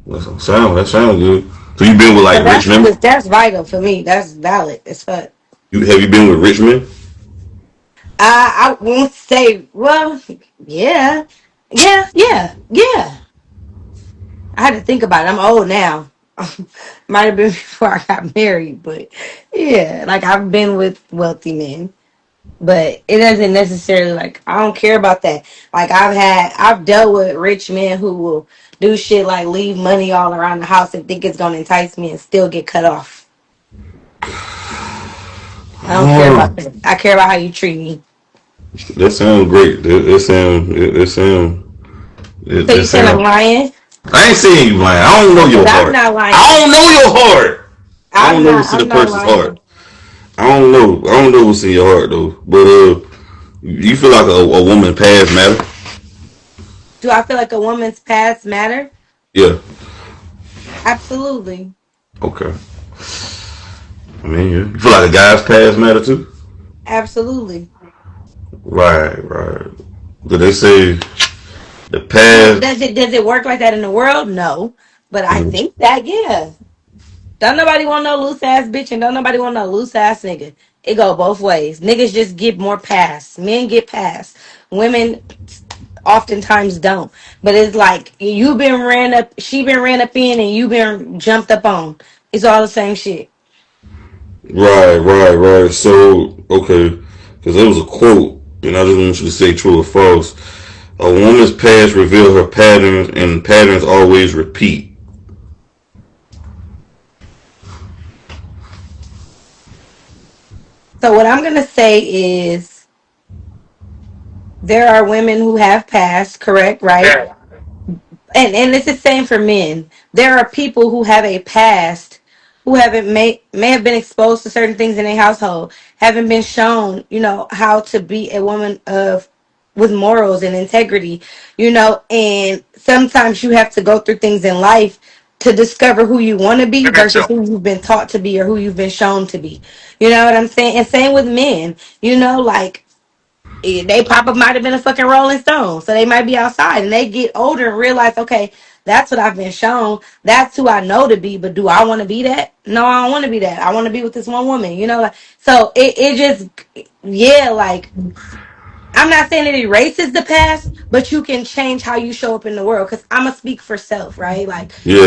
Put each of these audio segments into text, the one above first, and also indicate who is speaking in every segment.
Speaker 1: That sounds good. So you been with like
Speaker 2: But
Speaker 1: rich men?
Speaker 2: that's vital for me. That's valid as fuck.
Speaker 1: You been with rich men?
Speaker 2: I won't say. Well, yeah, yeah. I had to think about it. I'm old now. Might have been before I got married, but yeah, like I've been with wealthy men, but it doesn't necessarily like I don't care about that. Like I've dealt with rich men who will do shit like leave money all around the house and think it's gonna entice me and still get cut off. I don't care
Speaker 1: Oh,
Speaker 2: about that. I care about how you treat me.
Speaker 1: that sounds great.
Speaker 2: So
Speaker 1: That
Speaker 2: you saying I'm
Speaker 1: sound.
Speaker 2: lying?
Speaker 1: I ain't saying you lying. I don't know
Speaker 2: Because
Speaker 1: your
Speaker 2: I'm
Speaker 1: heart.
Speaker 2: not
Speaker 1: I
Speaker 2: lying.
Speaker 1: don't know your heart. I don't
Speaker 2: I'm
Speaker 1: know
Speaker 2: not.
Speaker 1: what's in a
Speaker 2: I'm not
Speaker 1: person's
Speaker 2: lying.
Speaker 1: heart. I don't know. I don't know what's in your heart though. But you feel like a woman past matter?
Speaker 2: Do I feel like a woman's past matter?
Speaker 1: Yeah.
Speaker 2: Absolutely.
Speaker 1: Okay. I mean, yeah. You feel like a guy's past matter too?
Speaker 2: Absolutely.
Speaker 1: Right. Did they say the
Speaker 2: Now,
Speaker 1: past?
Speaker 2: does it work like that in the world? No. But I
Speaker 1: Mhm.
Speaker 2: think that yeah. Don't nobody want no loose ass bitch and don't nobody want no loose ass nigga. It go both ways. Niggas just get more pass. Men get pass. Women oftentimes don't. But it's like you been ran up, she been ran up in, and you been jumped up on. It's all the same shit.
Speaker 1: Right. So, okay, because there was a quote, and I just want you to say true or false. A woman's past reveal her patterns, and patterns always repeat.
Speaker 2: So what I'm gonna say is there are women who have passed, correct, right? And it's the same for men. There are people who have a past who haven't may have been exposed to certain things in their household, haven't been shown, how to be a woman of with morals and integrity, and sometimes you have to go through things in life to discover who you want to be versus who you've been taught to be or who you've been shown to be. You know what I'm saying? And same with men, like they papa might have been a fucking Rolling Stone, so they might be outside and they get older and realize, okay, that's what I've been shown. That's who I know to be. But do I want to be that? No, I don't want to be that. I want to be with this one woman. Like so. It just yeah, like I'm not saying it erases the past, but you can change how you show up in the world. Cause I'ma speak for self, right? Like
Speaker 1: Yeah.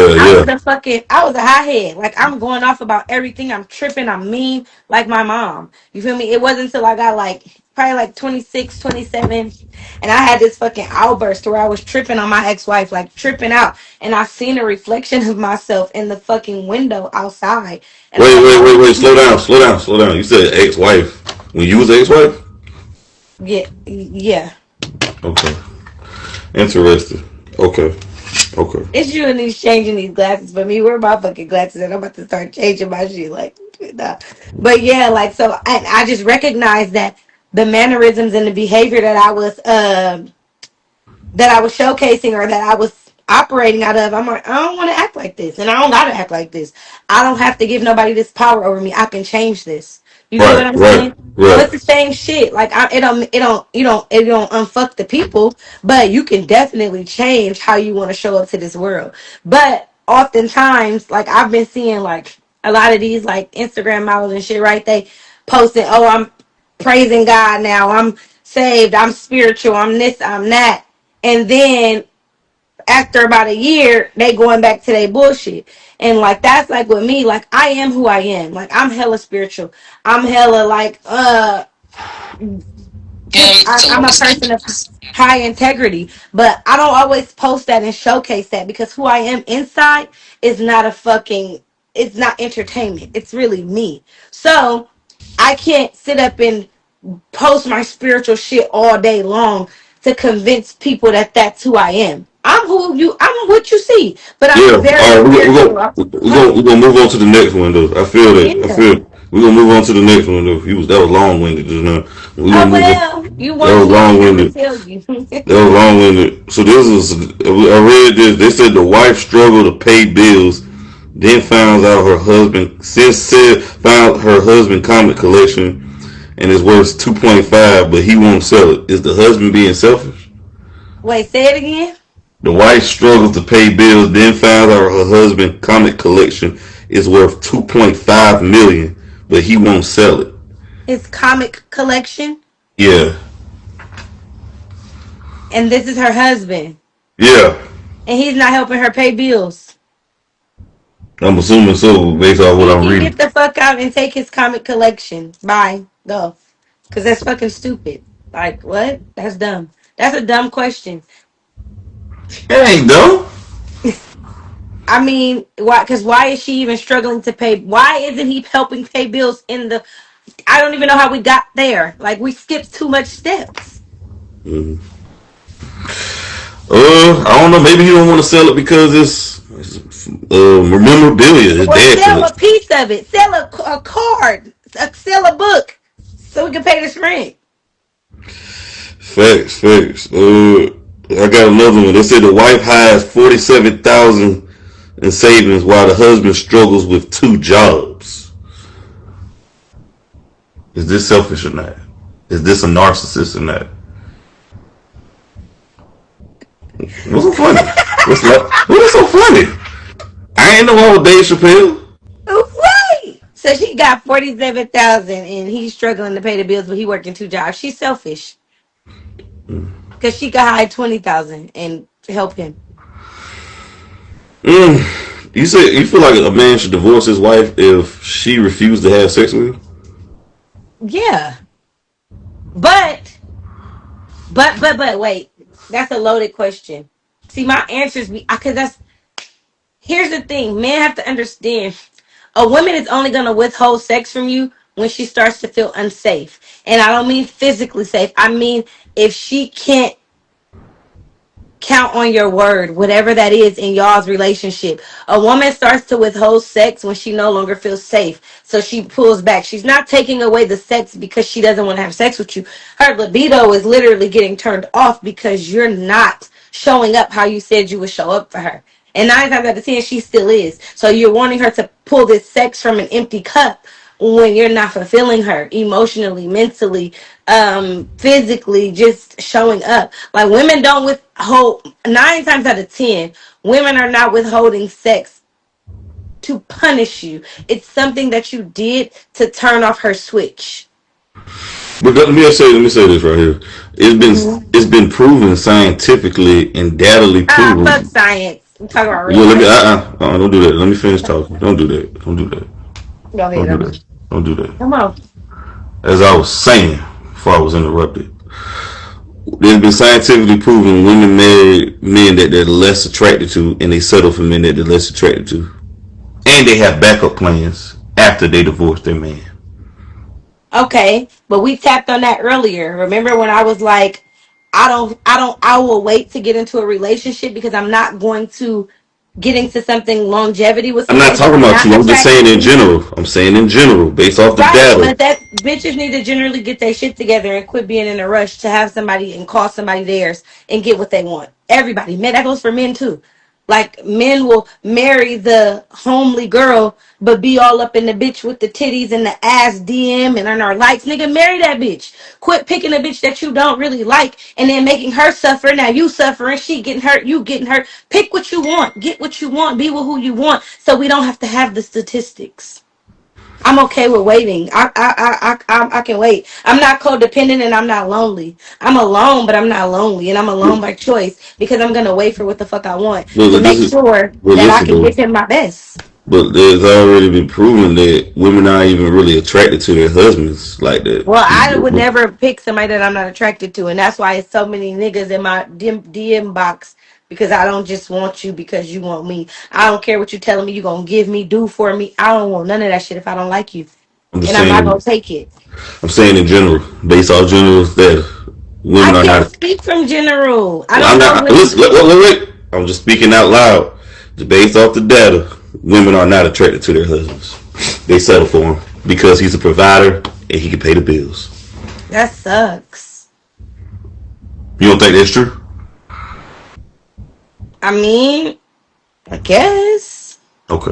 Speaker 2: I was a hothead. Like I'm going off about everything. I'm tripping. I'm mean like my mom. You feel me? It wasn't until I got like probably like 26, 27, and I had this fucking outburst where I was tripping on my ex-wife, like tripping out. And I seen a reflection of myself in the fucking window outside. And I'm like,
Speaker 1: Wait. Slow down. You said ex-wife. When you was ex-wife?
Speaker 2: yeah, yeah.
Speaker 1: Okay. Interesting. Okay.
Speaker 2: It's you and these changing these glasses for me. Where are my fucking glasses? And I'm about to start changing my shit. Like, nah. But yeah, like so, I just recognize that the mannerisms and the behavior that I was showcasing or that I was operating out of. I'm like, I don't want to act like this, and I don't gotta act like this. I don't have to give nobody this power over me. I can change this. You get what I'm saying? So
Speaker 1: Right.
Speaker 2: it's the same shit. Like it don't unfuck the people, but you can definitely change how you want to show up to this world. But oftentimes, like I've been seeing like a lot of these like Instagram models and shit, right? They posting, oh, I'm praising God now. I'm saved. I'm spiritual. I'm this. I'm that. And then after about a year, they going back to their bullshit. And like that's like with me, like I am who I am. Like I'm hella spiritual. I'm hella like just I'm a person of high integrity. But I don't always post that and showcase that because who I am inside is not a fucking it's not entertainment. It's really me. So I can't sit up and post my spiritual shit all day long to convince people that that's who I am. I'm what you see, but I'm
Speaker 1: Yeah.
Speaker 2: very
Speaker 1: All right.
Speaker 2: spiritual. Huh?
Speaker 1: We're gonna move on to the next one though. I feel that. I
Speaker 2: Yeah.
Speaker 1: feel. We're gonna move on to the next one though. That was long winded just now. We're
Speaker 2: Oh
Speaker 1: gonna move on.
Speaker 2: well, you
Speaker 1: That
Speaker 2: want
Speaker 1: was
Speaker 2: me?
Speaker 1: long
Speaker 2: I'm gonna
Speaker 1: winded.
Speaker 2: tell you.
Speaker 1: That was long winded. So this is. I read this. They said the wife struggled to pay bills, then found her husband comic collection, and it's worth 2.5, but he won't sell it. Is the husband being selfish?
Speaker 2: Wait, say it again.
Speaker 1: The wife struggles to pay bills, then finds out her husband's comic collection is worth 2.5 million, but he won't sell it.
Speaker 2: His comic collection,
Speaker 1: Yeah,
Speaker 2: and this is her husband,
Speaker 1: yeah.
Speaker 2: and he's not helping her pay bills.
Speaker 1: I'm assuming so based off what
Speaker 2: He
Speaker 1: I'm
Speaker 2: can get
Speaker 1: reading.
Speaker 2: the fuck out and take his comic collection. Bye. Go. Because that's fucking stupid. Like, what? That's dumb. That's a dumb question.
Speaker 1: It ain't though.
Speaker 2: I mean, why? Because why is she even struggling to pay? Why isn't he helping pay bills in the. I don't even know how we got there. Like, we skipped too much steps.
Speaker 1: Mm. I don't know. Maybe he don't want to sell it because it's memorabilia. His
Speaker 2: Well,
Speaker 1: dad
Speaker 2: sell a
Speaker 1: collects.
Speaker 2: piece of it. Sell a card. Sell a book. So we can pay this rent.
Speaker 1: Facts, facts. I got another one. They said the wife hides 47,000 in savings while the husband struggles with two jobs. Is this selfish or not? Is this a narcissist or not? What's so funny? What's so funny? I ain't know I was Dave Chappelle.
Speaker 2: Right. So she got 47,000 and he's struggling to pay the bills, but he working two jobs. She's selfish because she could hide 20,000 and help him.
Speaker 1: You say you feel like a man should divorce his wife if she refused to have sex with him?
Speaker 2: Yeah, but but wait, that's a loaded question. See, my answers be because that's here's the thing. Men have to understand. A woman is only gonna withhold sex from you when she starts to feel unsafe, and I don't mean physically safe. I mean if she can't count on your word, whatever that is in y'all's relationship. A woman starts to withhold sex when she no longer feels safe. So she pulls back. She's not taking away the sex because she doesn't want to have sex with you. Her libido is literally getting turned off because you're not showing up how you said you would show up for her. And 9 times out of 10, she still is. So you're wanting her to pull this sex from an empty cup when you're not fulfilling her emotionally, mentally, physically, just showing up. Like women don't withhold 9 times out of 10, women are not withholding sex to punish you. It's something that you did to turn off her switch.
Speaker 1: But let me say this right here.
Speaker 2: Mm-hmm.
Speaker 1: It's been proven scientifically and datally
Speaker 2: Fuck
Speaker 1: proven.
Speaker 2: science. I'm talking about real
Speaker 1: Well, let me
Speaker 2: life.
Speaker 1: don't do that. Let me finish talking. Don't do that. Don't do that.
Speaker 2: Go
Speaker 1: Don't
Speaker 2: ahead.
Speaker 1: do that. Don't do that.
Speaker 2: Come on.
Speaker 1: As I was saying before I was interrupted, there's been scientifically proven women marry men that they're less attracted to, and they settle for men that they're less attracted to, and they have backup plans after they divorce their man.
Speaker 2: Okay, but we tapped on that earlier. Remember when I was like, I will wait to get into a relationship because I'm not going to get into something longevity with
Speaker 1: I'm not
Speaker 2: somebody that
Speaker 1: talking
Speaker 2: I'm
Speaker 1: about
Speaker 2: not
Speaker 1: you. I'm just saying
Speaker 2: attracted
Speaker 1: in
Speaker 2: to.
Speaker 1: general. I'm saying in general, based off the
Speaker 2: Right,
Speaker 1: data.
Speaker 2: but that bitches need to generally get their shit together and quit being in a rush to have somebody and call somebody theirs and get what they want. Everybody, man, that goes for men too. Like men will marry the homely girl, but be all up in the bitch with the titties and the ass DM and on our likes. Nigga, marry that bitch. Quit picking a bitch that you don't really like and then making her suffer. Now you suffering, she getting hurt, you getting hurt. Pick what you want, get what you want, be with who you want, so we don't have to have the statistics. I'm okay with waiting. I can wait. I'm not codependent and I'm not lonely. I'm alone, but I'm not lonely, and I'm alone by choice because I'm gonna wait for what the fuck I want to
Speaker 1: But this
Speaker 2: make
Speaker 1: is,
Speaker 2: sure
Speaker 1: but
Speaker 2: that I
Speaker 1: listen
Speaker 2: can
Speaker 1: though.
Speaker 2: give him my best.
Speaker 1: But there's already been proven that women aren't even really attracted to their husbands like that.
Speaker 2: Well, I would never pick somebody that I'm not attracted to, and that's why it's so many niggas in my DM box because I don't just want you because you want me. I don't care what you're telling me. You gonna give me, do for me. I don't want none of that shit if I don't like you,
Speaker 1: I'm just
Speaker 2: and I'm not
Speaker 1: saying.
Speaker 2: gonna take it.
Speaker 1: I'm saying in general, based off general data,
Speaker 2: I
Speaker 1: women are
Speaker 2: can't
Speaker 1: not.
Speaker 2: speak from general. I
Speaker 1: I'm
Speaker 2: don't know
Speaker 1: not.
Speaker 2: what.
Speaker 1: Listen, wait. I'm just speaking out loud. Just based off the data, women are not attracted to their husbands. They settle for him because he's a provider and he can pay the bills.
Speaker 2: That sucks.
Speaker 1: You don't think that's true?
Speaker 2: I mean, I guess.
Speaker 1: Okay.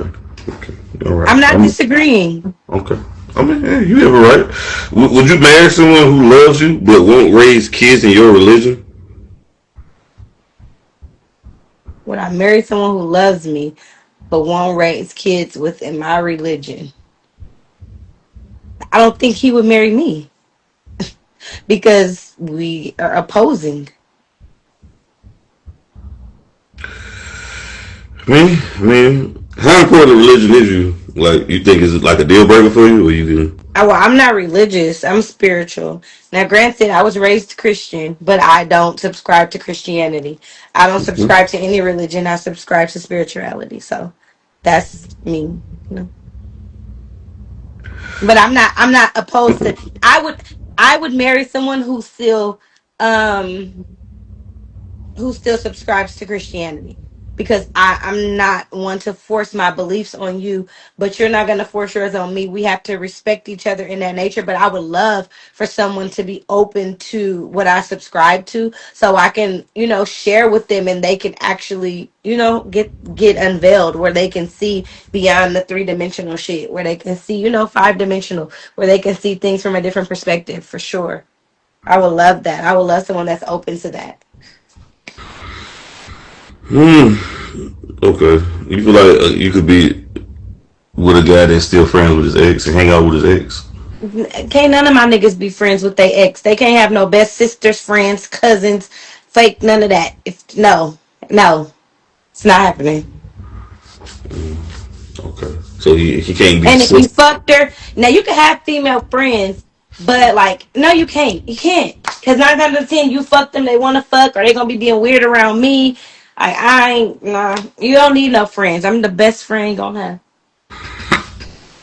Speaker 1: Okay. All right.
Speaker 2: I'm not disagreeing.
Speaker 1: Okay. I mean, yeah, you have a right. Would you marry someone who loves you but won't raise kids in your religion?
Speaker 2: Would I marry someone who loves me but won't raise kids within my religion? I don't think he would marry me because we are opposing.
Speaker 1: Man, how important religion is you? Like, you think is it like a deal breaker for you, or you can?
Speaker 2: I'm not religious. I'm spiritual. Now, granted, I was raised Christian, but I don't subscribe to Christianity. I don't subscribe to any religion. I subscribe to spirituality. So that's me. But I'm not opposed to. I would marry someone um who still subscribes to Christianity, because I'm not one to force my beliefs on you, but you're not going to force yours on me. We have to respect each other in that nature. But I would love for someone to be open to what I subscribe to, so I can, share with them, and they can actually, get unveiled, where they can see beyond the three-dimensional shit, where they can see, five-dimensional, where they can see things from a different perspective, for sure. I would love that. I would love someone that's open to that.
Speaker 1: Hmm. Okay. You feel like you could be with a guy that's still friends with his ex and hang out with his ex?
Speaker 2: Can't none of my niggas be friends with their ex. They can't have no best sisters, friends, cousins, fake, none of that. If no, it's not happening.
Speaker 1: Okay. So he can't be
Speaker 2: And if you
Speaker 1: sister.
Speaker 2: fucked her, now you can have female friends, but like, no, you can't. You can't, because 9 times out of 10, you fuck them. They want to fuck, or they gonna be being weird around me. I ain't nah. You don't need no friends. I'm the best friend you gonna have.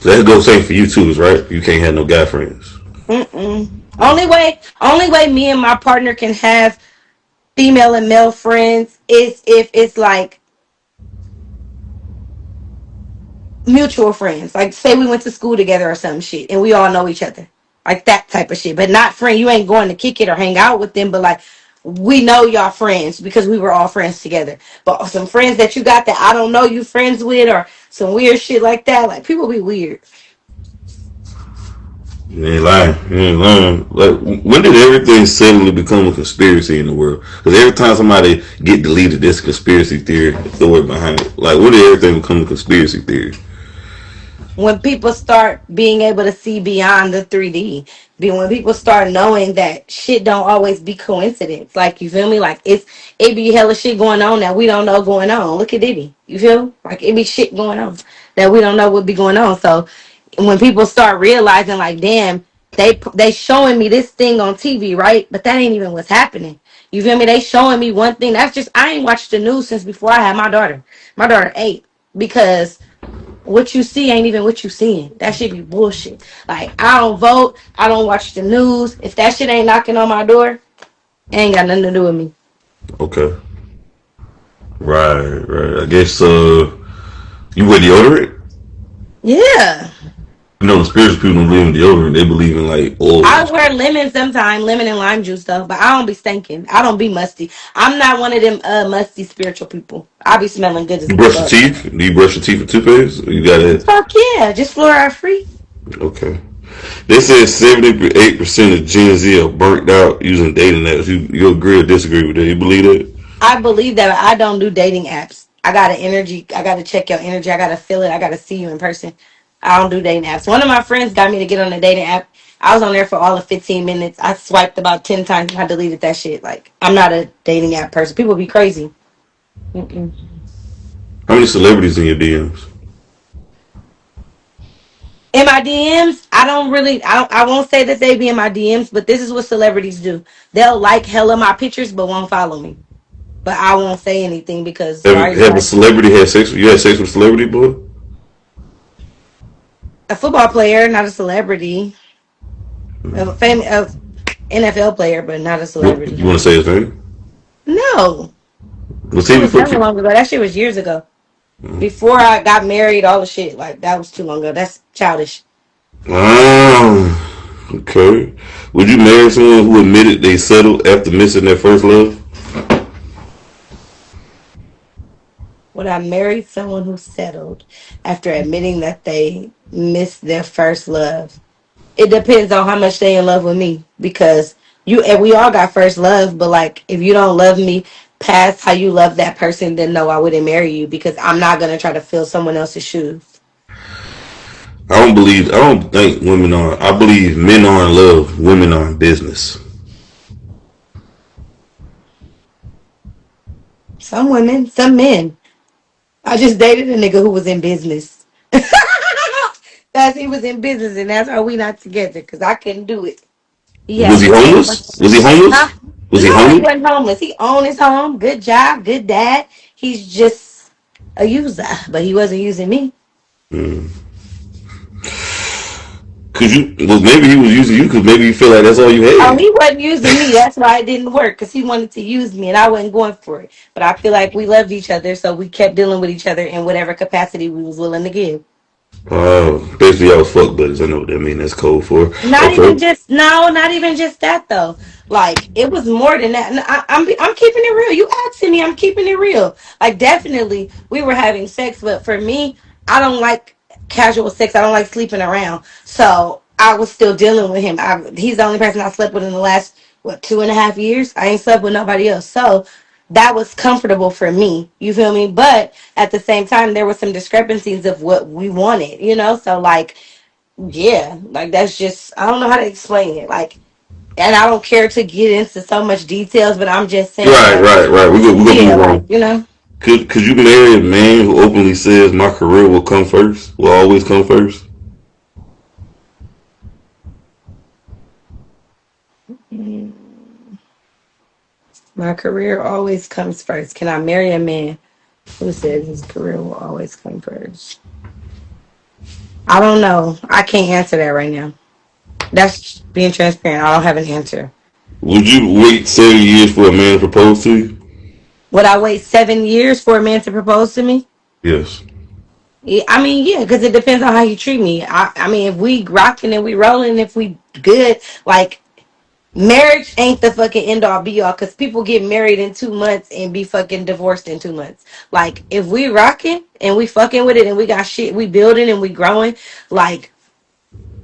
Speaker 1: So that goes same for you too, is right? You can't have no guy friends.
Speaker 2: Mm-mm. Only way me and my partner can have female and male friends is if it's like mutual friends. Like, say we went to school together or some shit and we all know each other. Like that type of shit. But not friend. You ain't going to kick it or hang out with them, but like, we know y'all friends because we were all friends together. But some friends that you got that I don't know you friends with, or some weird shit like that, like, people be weird.
Speaker 1: You ain't lying. You ain't lying. Like, when did everything suddenly become a conspiracy in the world? Because every time somebody get deleted, there's a conspiracy theory behind it. Like, when did everything become a conspiracy theory?
Speaker 2: When people start being able to see beyond the 3D, when people start knowing that shit don't always be coincidence. Like, you feel me? Like, it be hella shit going on that we don't know going on. Look at Diddy. You feel? Like, it be shit going on that we don't know what be going on. So when people start realizing, like, damn, they showing me this thing on TV, right? But that ain't even what's happening. You feel me? They showing me one thing. That's just, I ain't watched the news since before I had my daughter. My daughter 8, because what you see ain't even what you seeing. That shit be bullshit. Like, I don't vote. I don't watch the news. If that shit ain't knocking on my door, it ain't got nothing to do with me.
Speaker 1: Okay. Right, right. I guess you wear deodorant?
Speaker 2: Yeah.
Speaker 1: You know the spiritual people don't believe in deodorant. They believe in like oil
Speaker 2: I
Speaker 1: and
Speaker 2: wear
Speaker 1: stuff.
Speaker 2: lemon sometime, lemon and lime juice stuff, but I don't be stinking. I don't be musty. I'm not one of them musty spiritual people. I be smelling good as
Speaker 1: You brush your
Speaker 2: fuck.
Speaker 1: teeth? Do you brush your teeth with toothpaste? You gotta.
Speaker 2: Fuck yeah, just fluoride free.
Speaker 1: Okay. They said 78% of Gen Z are burnt out using dating apps. You agree or disagree with that? You believe that?
Speaker 2: I believe that. I don't do dating apps. I got an energy. I got to check your energy. I got to feel it. I got to see you in person. I don't do dating apps. One of my friends got me to get on a dating app. I was on there for all of 15 minutes. I swiped about 10 times. I deleted that shit. Like, I'm not a dating app person. People be crazy. Mm-mm.
Speaker 1: How many celebrities in your DMs?
Speaker 2: In my DMs, I don't really, I won't say that they be in my DMs, but this is what celebrities do. They'll like hella my pictures, but won't follow me. But I won't say anything, because why are you
Speaker 1: Have a
Speaker 2: like
Speaker 1: celebrity had sex? You had sex with a celebrity, boy?
Speaker 2: a football player, not a celebrity? A NFL player, but not a
Speaker 1: What, you
Speaker 2: celebrity.
Speaker 1: want to say his name?
Speaker 2: No,
Speaker 1: Was
Speaker 2: that
Speaker 1: he
Speaker 2: was
Speaker 1: before?
Speaker 2: never long ago. That shit was years ago. Before I got married, all the shit, like, that was too long ago. That's childish.
Speaker 1: Okay. Would you marry someone who admitted they settled after missing their first love?
Speaker 2: Would I marry someone who settled after admitting that they missed their first love? It depends on how much they in love with me, because you and we all got first love, but like, if you don't love me past how you love that person, then no, I wouldn't marry you because I'm not gonna try to fill someone else's shoes.
Speaker 1: I don't think women are. I believe men are in love, women are in business.
Speaker 2: Some women, some men. I just dated a nigga who was in business. That's he was in business, and that's why we not together because I couldn't do it. He
Speaker 1: Was
Speaker 2: had
Speaker 1: he
Speaker 2: bread.
Speaker 1: homeless? Was he homeless?
Speaker 2: Huh?
Speaker 1: Was he
Speaker 2: No, he
Speaker 1: homeless?
Speaker 2: wasn't homeless. He owned his home. Good job. Good dad. He's just a user, but he wasn't using me.
Speaker 1: Mm. Cause you, well, maybe he was using you because maybe you feel like that's all you
Speaker 2: Oh,
Speaker 1: had.
Speaker 2: he wasn't using me. That's why it didn't work because he wanted to use me and I wasn't going for it. But I feel like we loved each other, so we kept dealing with each other in whatever capacity we was willing to give.
Speaker 1: Basically, I was fuck buddies. I know what that means. That's code for.
Speaker 2: Not even
Speaker 1: Okay.
Speaker 2: just no, not even just that though. Like it was more than that. And I'm keeping it real. You asking me, I'm keeping it real. Like definitely, we were having sex, but for me, I don't like casual sex. I don't like sleeping around. So I was still dealing with him. He's the only person I slept with in the last what 2.5 years. I ain't slept with nobody else. So that was comfortable for me. You feel me? But at the same time, there were some discrepancies of what we wanted. So like yeah, like that's just I don't know how to explain it. Like, and I don't care to get into so much details, but I'm just saying,
Speaker 1: Right,
Speaker 2: like,
Speaker 1: right, right. We gonna
Speaker 2: yeah,
Speaker 1: move
Speaker 2: like
Speaker 1: on.
Speaker 2: you know,
Speaker 1: Could you marry a man who openly says my career will come first? Will always come first?
Speaker 2: mm, my career always comes first. Can I marry a man who says his career will always come first? I don't know. I can't answer that right now. That's being transparent. I don't have an answer.
Speaker 1: Would you wait 7 years for a man to propose to you?
Speaker 2: Would I wait 7 years for a man to propose to me?
Speaker 1: Yes.
Speaker 2: Yeah, I mean, yeah, because it depends on how you treat me. I mean, if we rocking and we rolling, if we good, like marriage ain't the fucking end all be all because people get married in 2 months and be fucking divorced in 2 months. Like if we rocking and we fucking with it and we got shit, we building and we growing, like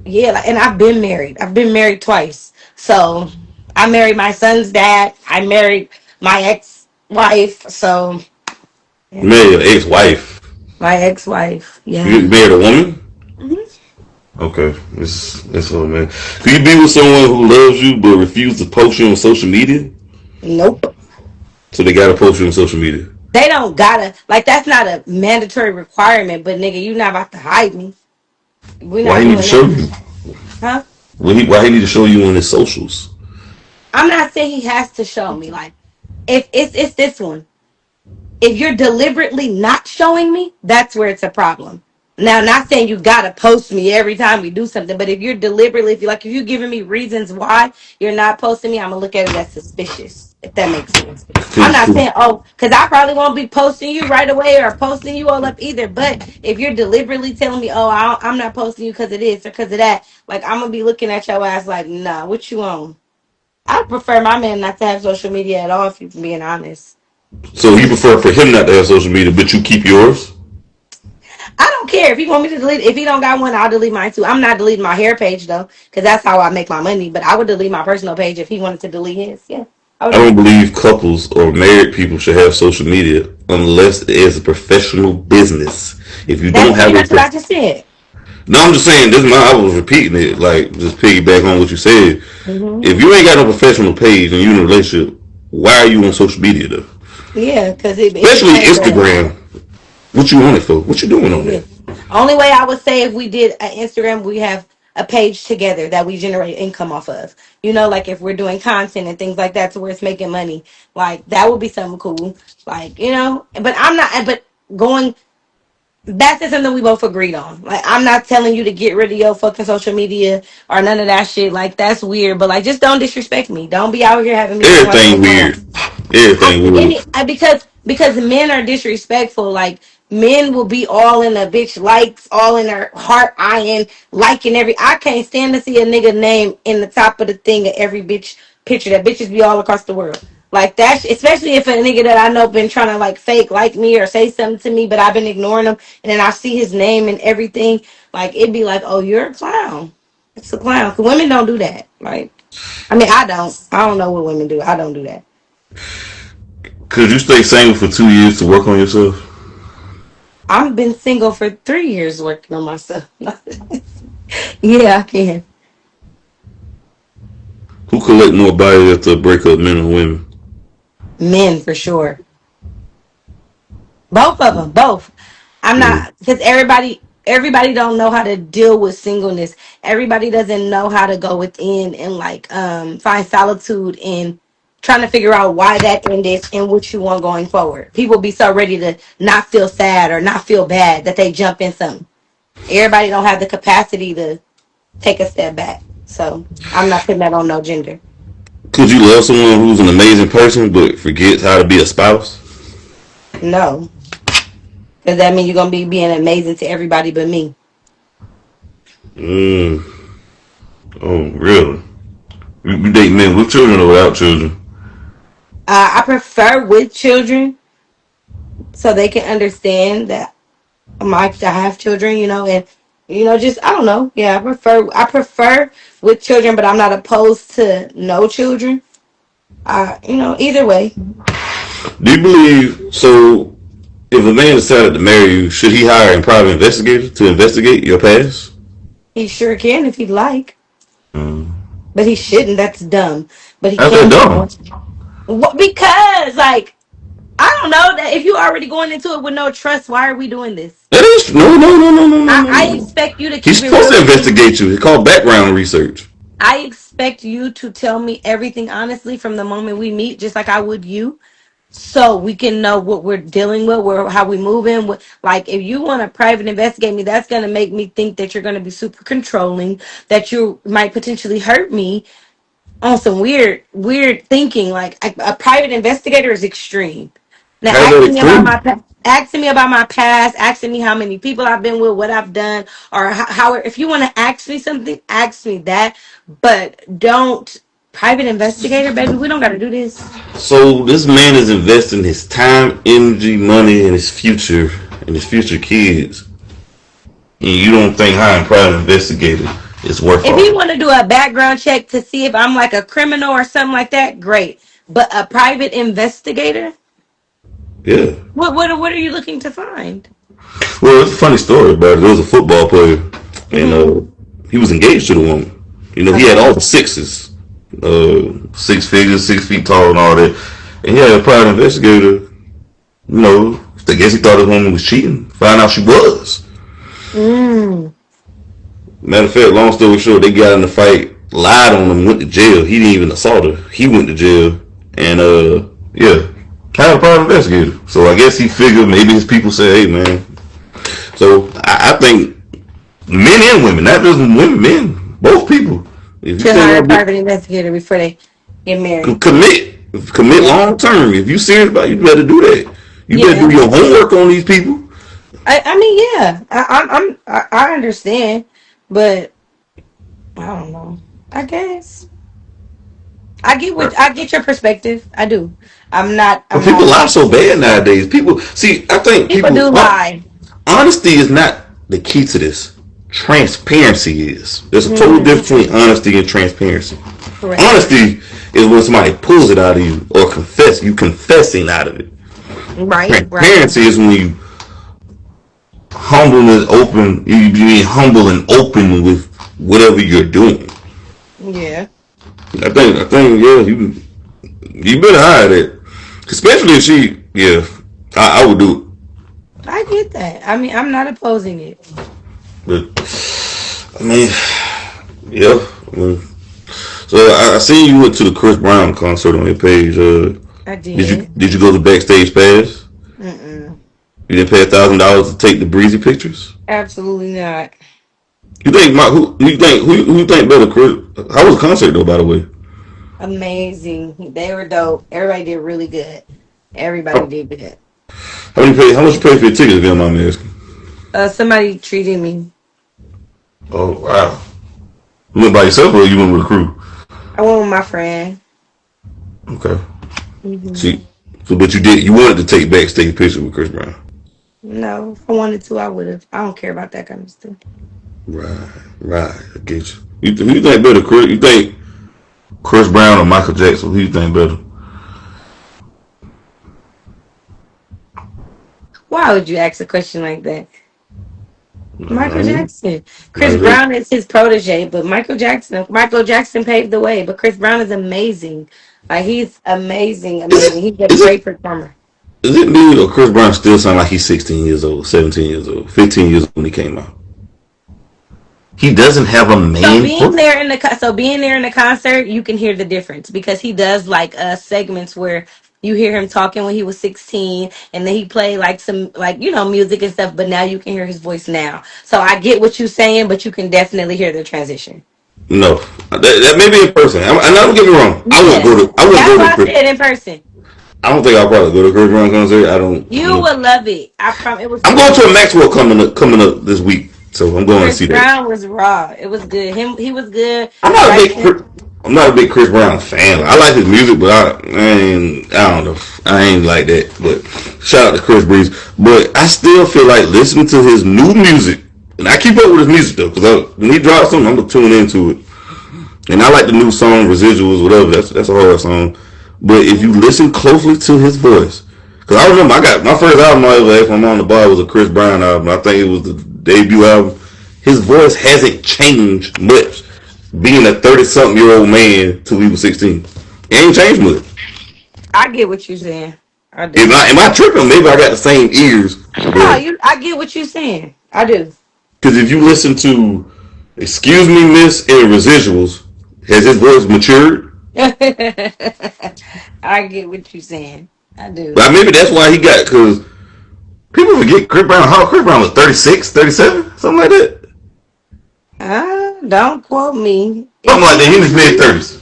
Speaker 2: yeah, like, and I've been married. I've been married twice. So I married my son's dad. I married my ex-wife. So
Speaker 1: You
Speaker 2: yeah,
Speaker 1: married your ex-wife.
Speaker 2: my ex-wife.
Speaker 1: You
Speaker 2: Yeah.
Speaker 1: married a woman?
Speaker 2: Mhm.
Speaker 1: Okay, it's all man. Could you be with someone who loves you but refuses to post you on social media?
Speaker 2: Nope.
Speaker 1: So they gotta post you on social media.
Speaker 2: They don't gotta like that's not a mandatory requirement, but nigga, you not about to hide me. We're
Speaker 1: Why
Speaker 2: not
Speaker 1: he need to
Speaker 2: doing
Speaker 1: show
Speaker 2: that.
Speaker 1: you?
Speaker 2: Huh?
Speaker 1: Why he need to show you on his socials?
Speaker 2: I'm not saying he has to show me. Like if it's this one. If you're deliberately not showing me, that's where it's a problem. Now, not saying you gotta post me every time we do something, but if you're deliberately, if you're giving me reasons why you're not posting me, I'm gonna look at it as suspicious. If that makes sense. I'm not saying because I probably won't be posting you right away or posting you all up either. But if you're deliberately telling me, oh, I'm not posting you because of this or because of that, like I'm gonna be looking at your ass like, nah, what you on? I prefer my man not to have social media at all. If you're being honest.
Speaker 1: So you prefer for him not to have social media, but you keep yours?
Speaker 2: I don't care if he want me to delete. If he don't got one, I'll delete mine too. I'm not deleting my hair page though, because that's how I make my money. But I would delete my personal page if he wanted to delete his. Yeah, I would
Speaker 1: I
Speaker 2: do
Speaker 1: don't
Speaker 2: that.
Speaker 1: believe couples or married people should have social media unless it is a professional business. If you don't
Speaker 2: That's
Speaker 1: have
Speaker 2: me.
Speaker 1: a
Speaker 2: That's what I just said.
Speaker 1: no, I'm just saying this. I was repeating it, like just piggyback on what you said.
Speaker 2: Hmm.
Speaker 1: If you ain't got no professional page and you in a relationship, why are you on social media though?
Speaker 2: Yeah, because it
Speaker 1: Especially
Speaker 2: depends on.
Speaker 1: Instagram. What you on it for? What you doing on
Speaker 2: Yeah.
Speaker 1: there?
Speaker 2: Only way I would say if we did an Instagram, we have a page together that we generate income off of. Like if we're doing content and things like that, to where it's making money, like that would be something cool. Like but I'm not. But going that's just something we both agreed on. Like, I'm not telling you to get rid of your fucking social media or none of that shit. Like, that's weird. But like, just don't disrespect me. Don't be out here having me feel like
Speaker 1: Everything
Speaker 2: I'm not.
Speaker 1: weird. Everything weird.
Speaker 2: Because men are disrespectful. Like men will be all in a bitch likes, all in their heart eyeing, liking every. I can't stand to see a nigga name in the top of the thing of every bitch picture. That bitches be all across the world. Like that, especially if a nigga that I know been trying to like fake like me or say something to me, but I've been ignoring him, and then I see his name and everything. Like it'd be like, oh, you're a clown. It's a clown. 'Cause women don't do that. Like, I mean, I don't. I don't know what women do. I don't do that.
Speaker 1: Could you stay single for 2 years to work on yourself?
Speaker 2: I've been single for 3 years working on myself. Yeah, I can.
Speaker 1: Who collect more bodies after a breakup, men or women?
Speaker 2: Men for sure. Both of them, both. I'm
Speaker 1: Mm.
Speaker 2: not because everybody don't know how to deal with singleness. Everybody doesn't know how to go within and like find solitude in trying to figure out why that ended and what you want going forward. People be so ready to not feel sad or not feel bad that they jump in something. Everybody don't have the capacity to take a step back. So I'm not putting that on no gender.
Speaker 1: Could you love someone who's an amazing person but forgets how to be a spouse?
Speaker 2: No. Because that means you're gonna be being amazing to everybody but me.
Speaker 1: Mm. Oh, really? You date men with children or without children?
Speaker 2: I prefer with children so they can understand that I have children, and just I don't know. Yeah, I prefer with children, but I'm not opposed to no children. Either way,
Speaker 1: Do you believe so? If a man decided to marry you, should he hire a private investigator to investigate your past?
Speaker 2: he sure can if he'd like,
Speaker 1: Mm.
Speaker 2: but he shouldn't. That's dumb. But he
Speaker 1: How's that
Speaker 2: can if he
Speaker 1: dumb?
Speaker 2: wants. Because like I don't know that if you already going into it with no trust, why are we doing this?
Speaker 1: That is no, no, no, no, no, no, no,
Speaker 2: I
Speaker 1: no.
Speaker 2: expect you to
Speaker 1: He's
Speaker 2: keep it
Speaker 1: supposed
Speaker 2: real
Speaker 1: to
Speaker 2: with me.
Speaker 1: investigate you. It's called background research.
Speaker 2: I expect you to tell me everything honestly from the moment we meet, just like I would you, so we can know what we're dealing with, how we moving. Like, if you want to private investigate me, that's gonna make me think that you're gonna be super controlling, that you might potentially hurt me on some weird thinking. Like a private investigator is extreme. Now
Speaker 1: How's that extreme?
Speaker 2: asking me about my past, asking me how many people I've been with, what I've done, or how if you want to ask me something, ask me that. But don't private investigator, baby. We don't got to do this.
Speaker 1: So this man is investing his time, energy, money, and his future kids. And you don't think hiring a private investigator is worth
Speaker 2: If
Speaker 1: all
Speaker 2: you
Speaker 1: that?
Speaker 2: want to do a background check to see if I'm like a criminal or something like that, great. But a private investigator,
Speaker 1: Yeah.
Speaker 2: what are you looking to find?
Speaker 1: Well, it's a funny story about it. There was a football player, and
Speaker 2: Hmm.
Speaker 1: he was engaged to the woman. He had
Speaker 2: Okay.
Speaker 1: all the sixes, 6 figures, 6 feet tall, and all that. And he had a private investigator. I guess he thought his woman was cheating. Found out she was.
Speaker 2: Mm.
Speaker 1: Matter of fact, long story short, they got in the fight, lied on him, went to jail. He didn't even assault her. He went to jail, and yeah, kind of a private investigator. So I guess he figured maybe his people say, hey man. So I think men and women, not just women, men, both people. If you
Speaker 2: Should
Speaker 1: think
Speaker 2: hire a
Speaker 1: about
Speaker 2: private investigator before they get married.
Speaker 1: commit
Speaker 2: Yeah.
Speaker 1: long term. If you serious about it, you better do that. You better do
Speaker 2: Yeah.
Speaker 1: your homework on these people.
Speaker 2: I mean, yeah. I understand, but I don't know. I guess I get your perspective. I do.
Speaker 1: But
Speaker 2: I'm not
Speaker 1: people lie so
Speaker 2: opposed.
Speaker 1: bad nowadays. People see. I think
Speaker 2: People
Speaker 1: people
Speaker 2: do lie.
Speaker 1: honesty is not the key to this. Transparency is. There's a total difference
Speaker 2: Hmm.
Speaker 1: between honesty and transparency.
Speaker 2: Correct.
Speaker 1: Honesty is when somebody pulls it out of you or you confessing out of it.
Speaker 2: Right. Right.
Speaker 1: Transparency is when you humble and open. You being humble and open with whatever you're doing.
Speaker 2: Yeah.
Speaker 1: I think, yeah, you better hide it, especially if she, yeah, I would do
Speaker 2: I get that. I mean, I'm not opposing it.
Speaker 1: it, but I mean, yeah. So I seen you went to the Chris Brown concert on your page.
Speaker 2: I
Speaker 1: Did you
Speaker 2: did.
Speaker 1: did you go to backstage pass?
Speaker 2: Mm-mm.
Speaker 1: You didn't pay $1,000 to take the breezy pictures.
Speaker 2: Absolutely not.
Speaker 1: Who you think better, Chris? How was the concert though? By the way,
Speaker 2: Amazing. They were dope. Everybody did really good. Everybody
Speaker 1: how,
Speaker 2: did good.
Speaker 1: how much you pay for your tickets? If you don't mind me asking.
Speaker 2: Somebody treated me.
Speaker 1: Oh wow, you went by yourself or you went with a crew?
Speaker 2: I went with my friend.
Speaker 1: Okay.
Speaker 2: Hmm.
Speaker 1: See, so but you wanted to take backstage pictures with Chris Brown.
Speaker 2: No, if I wanted to, I would have. I don't care about that kind of stuff.
Speaker 1: Right, right. I get you. Who you think better, Chris? You think Chris Brown or Michael Jackson? Who you think better?
Speaker 2: Why would you ask a question like that? Michael
Speaker 1: Mm,
Speaker 2: Jackson. Chris
Speaker 1: Michael Jackson.
Speaker 2: Brown is his protege, but Michael Jackson paved the way. But Chris Brown is amazing. Like he's amazing,
Speaker 1: Is
Speaker 2: amazing.
Speaker 1: it?
Speaker 2: He's a
Speaker 1: Is it?
Speaker 2: great performer.
Speaker 1: Is it me or Chris Brown still sound like he's 16 years old, 17 years old, 15 years old when he came out? He doesn't have a
Speaker 2: So
Speaker 1: man
Speaker 2: being
Speaker 1: voice.
Speaker 2: there in the being there in the concert, you can hear the difference because he does like segments where you hear him talking when he was 16, and then he played like some like music and stuff. But now you can hear his voice now. So I get what you're saying, but you can definitely hear the transition.
Speaker 1: No, that may be in person. And don't get me wrong. I wouldn't
Speaker 2: Yeah,
Speaker 1: go to. I wouldn't
Speaker 2: that's
Speaker 1: go
Speaker 2: why I
Speaker 1: to.
Speaker 2: said in person.
Speaker 1: I don't think I'll probably go to a Chris Brown concert. I don't.
Speaker 2: You would love it. I promise. It was
Speaker 1: I'm going
Speaker 2: good.
Speaker 1: to a Maxwell coming up this week, so I'm going to
Speaker 2: Chris
Speaker 1: see that.
Speaker 2: Brown was raw. It was good. He was good.
Speaker 1: I'm not a big
Speaker 2: Writing.
Speaker 1: Chris, I'm not a big Chris Brown fan. I like his music, but I don't know. I ain't like that. But shout out to Chris Breeze. But I still feel like listening to his new music, and I keep up with his music though, because when he drops something, I'm gonna tune into it. And I like the new song Residuals, whatever. That's a hard song. But if you listen closely to his voice, because I remember I got my first album I ever had from on the bar was a Chris Brown album. I think it was the debut album. His voice hasn't changed much, being a 30-something-year-old man till he was 16. It ain't changed much.
Speaker 2: I get what you're saying. I do.
Speaker 1: Am I tripping? Maybe I got the same ears,
Speaker 2: No,
Speaker 1: but
Speaker 2: I get what you're saying. I do.
Speaker 1: because if you listen to "Excuse Me, Miss" and Residuals, has his voice matured?
Speaker 2: I get what you're saying. I do.
Speaker 1: But maybe that's why he got because people forget Chris Brown. How Chris Brown was 36, 37, something like that.
Speaker 2: Don't quote me. Is
Speaker 1: Something like
Speaker 2: he
Speaker 1: that. He in
Speaker 2: younger
Speaker 1: his
Speaker 2: than
Speaker 1: mid
Speaker 2: me?
Speaker 1: 30s.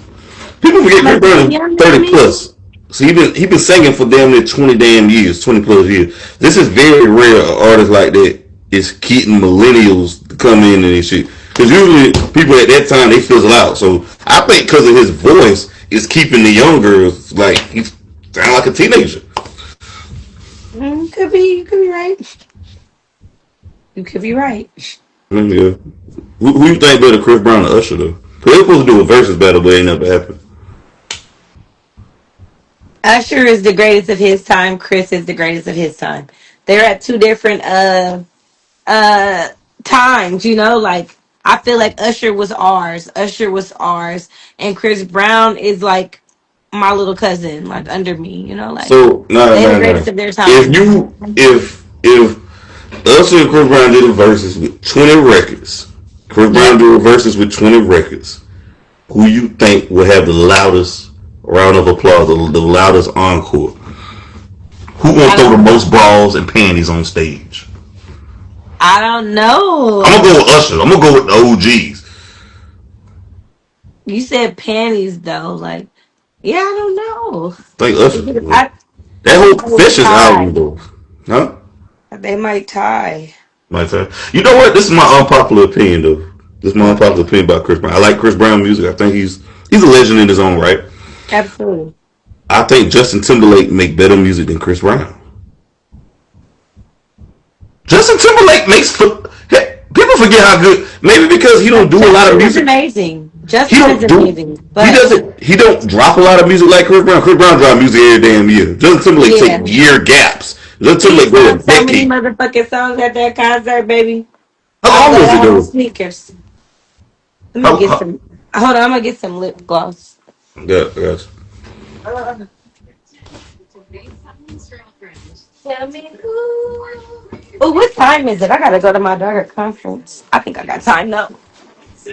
Speaker 1: People forget Chris
Speaker 2: Like, is he
Speaker 1: Brown is
Speaker 2: younger than
Speaker 1: 30
Speaker 2: me?
Speaker 1: plus. So he been singing for damn near 20 damn years, 20 plus years. This is very rare. An artist like that is getting millennials to come in and shit. Because usually people at that time they fizzle out. So I think because of his voice is keeping the young girls like he sound like a teenager.
Speaker 2: Could be. You could be right. You could be right.
Speaker 1: Yeah. Who you think better, Chris Brown or Usher though? Cause they were supposed to do a versus battle, but it never happened.
Speaker 2: Usher is the greatest of his time. Chris is the greatest of his time. They're at two different uh times, like I feel like Usher was ours, and Chris Brown is like my little cousin, like under me, like
Speaker 1: So
Speaker 2: they the
Speaker 1: nah.
Speaker 2: greatest of their
Speaker 1: If
Speaker 2: time.
Speaker 1: you if Usher and Chris Brown did a versus with 20 records, Chris Brown
Speaker 2: Yep.
Speaker 1: did a versus with 20 records, who you think will have the loudest round of applause, the loudest encore? Who gonna
Speaker 2: I
Speaker 1: throw the
Speaker 2: don't
Speaker 1: most bras and panties on stage?
Speaker 2: I don't know.
Speaker 1: I'm gonna go with Usher. I'm gonna go with the OGs.
Speaker 2: You said panties though, like yeah, I don't know.
Speaker 1: I think Usher. Bro.
Speaker 2: I
Speaker 1: That
Speaker 2: think
Speaker 1: whole
Speaker 2: they would
Speaker 1: Confessions album
Speaker 2: tie.
Speaker 1: though. Huh?
Speaker 2: They might tie.
Speaker 1: My time. You know what? This is my unpopular opinion, though. This is my unpopular opinion about Chris Brown. I like Chris Brown music. I think he's a legend in his own right.
Speaker 2: Absolutely.
Speaker 1: I think Justin Timberlake make better music than Chris Brown. Justin Timberlake makes people forget how good. Maybe because he don't do a lot of
Speaker 2: Justin is
Speaker 1: music.
Speaker 2: amazing.
Speaker 1: He
Speaker 2: Justin is
Speaker 1: don't do.
Speaker 2: amazing.
Speaker 1: He
Speaker 2: But
Speaker 1: doesn't. He don't drop a lot of music like Chris Brown. Chris Brown drop music every damn year. Justin Timberlake take
Speaker 2: yeah.
Speaker 1: year gaps. Justin
Speaker 2: He
Speaker 1: Timberlake go a
Speaker 2: sung so many
Speaker 1: decade.
Speaker 2: motherfucking songs at that concert, baby. I'm
Speaker 1: How long
Speaker 2: glad
Speaker 1: was
Speaker 2: I
Speaker 1: it
Speaker 2: have the
Speaker 1: though?
Speaker 2: sneakers. Let me get
Speaker 1: How,
Speaker 2: some. Hold on, I'm gonna get some lip gloss.
Speaker 1: yeah.
Speaker 2: Tell me who. Oh, what time is it? I gotta go to my daughter conference. I think I got time though.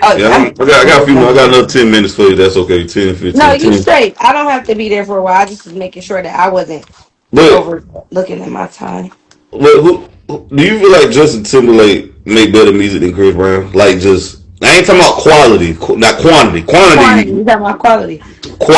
Speaker 2: Oh
Speaker 1: Yeah,
Speaker 2: yeah, I ain't
Speaker 1: I got a
Speaker 2: really
Speaker 1: few more. I got
Speaker 2: done.
Speaker 1: another 10 minutes for you. That's okay. 10,
Speaker 2: No,
Speaker 1: 15,
Speaker 2: you
Speaker 1: 10.
Speaker 2: straight. I don't have to be there for a while. I just was making sure that I wasn't
Speaker 1: But
Speaker 2: over looking at my time.
Speaker 1: do you feel like Justin Timberlake make better music than Chris Brown? Like just I ain't talking about quality, not quantity.
Speaker 2: Quantity.
Speaker 1: Quantity,
Speaker 2: You got my quality.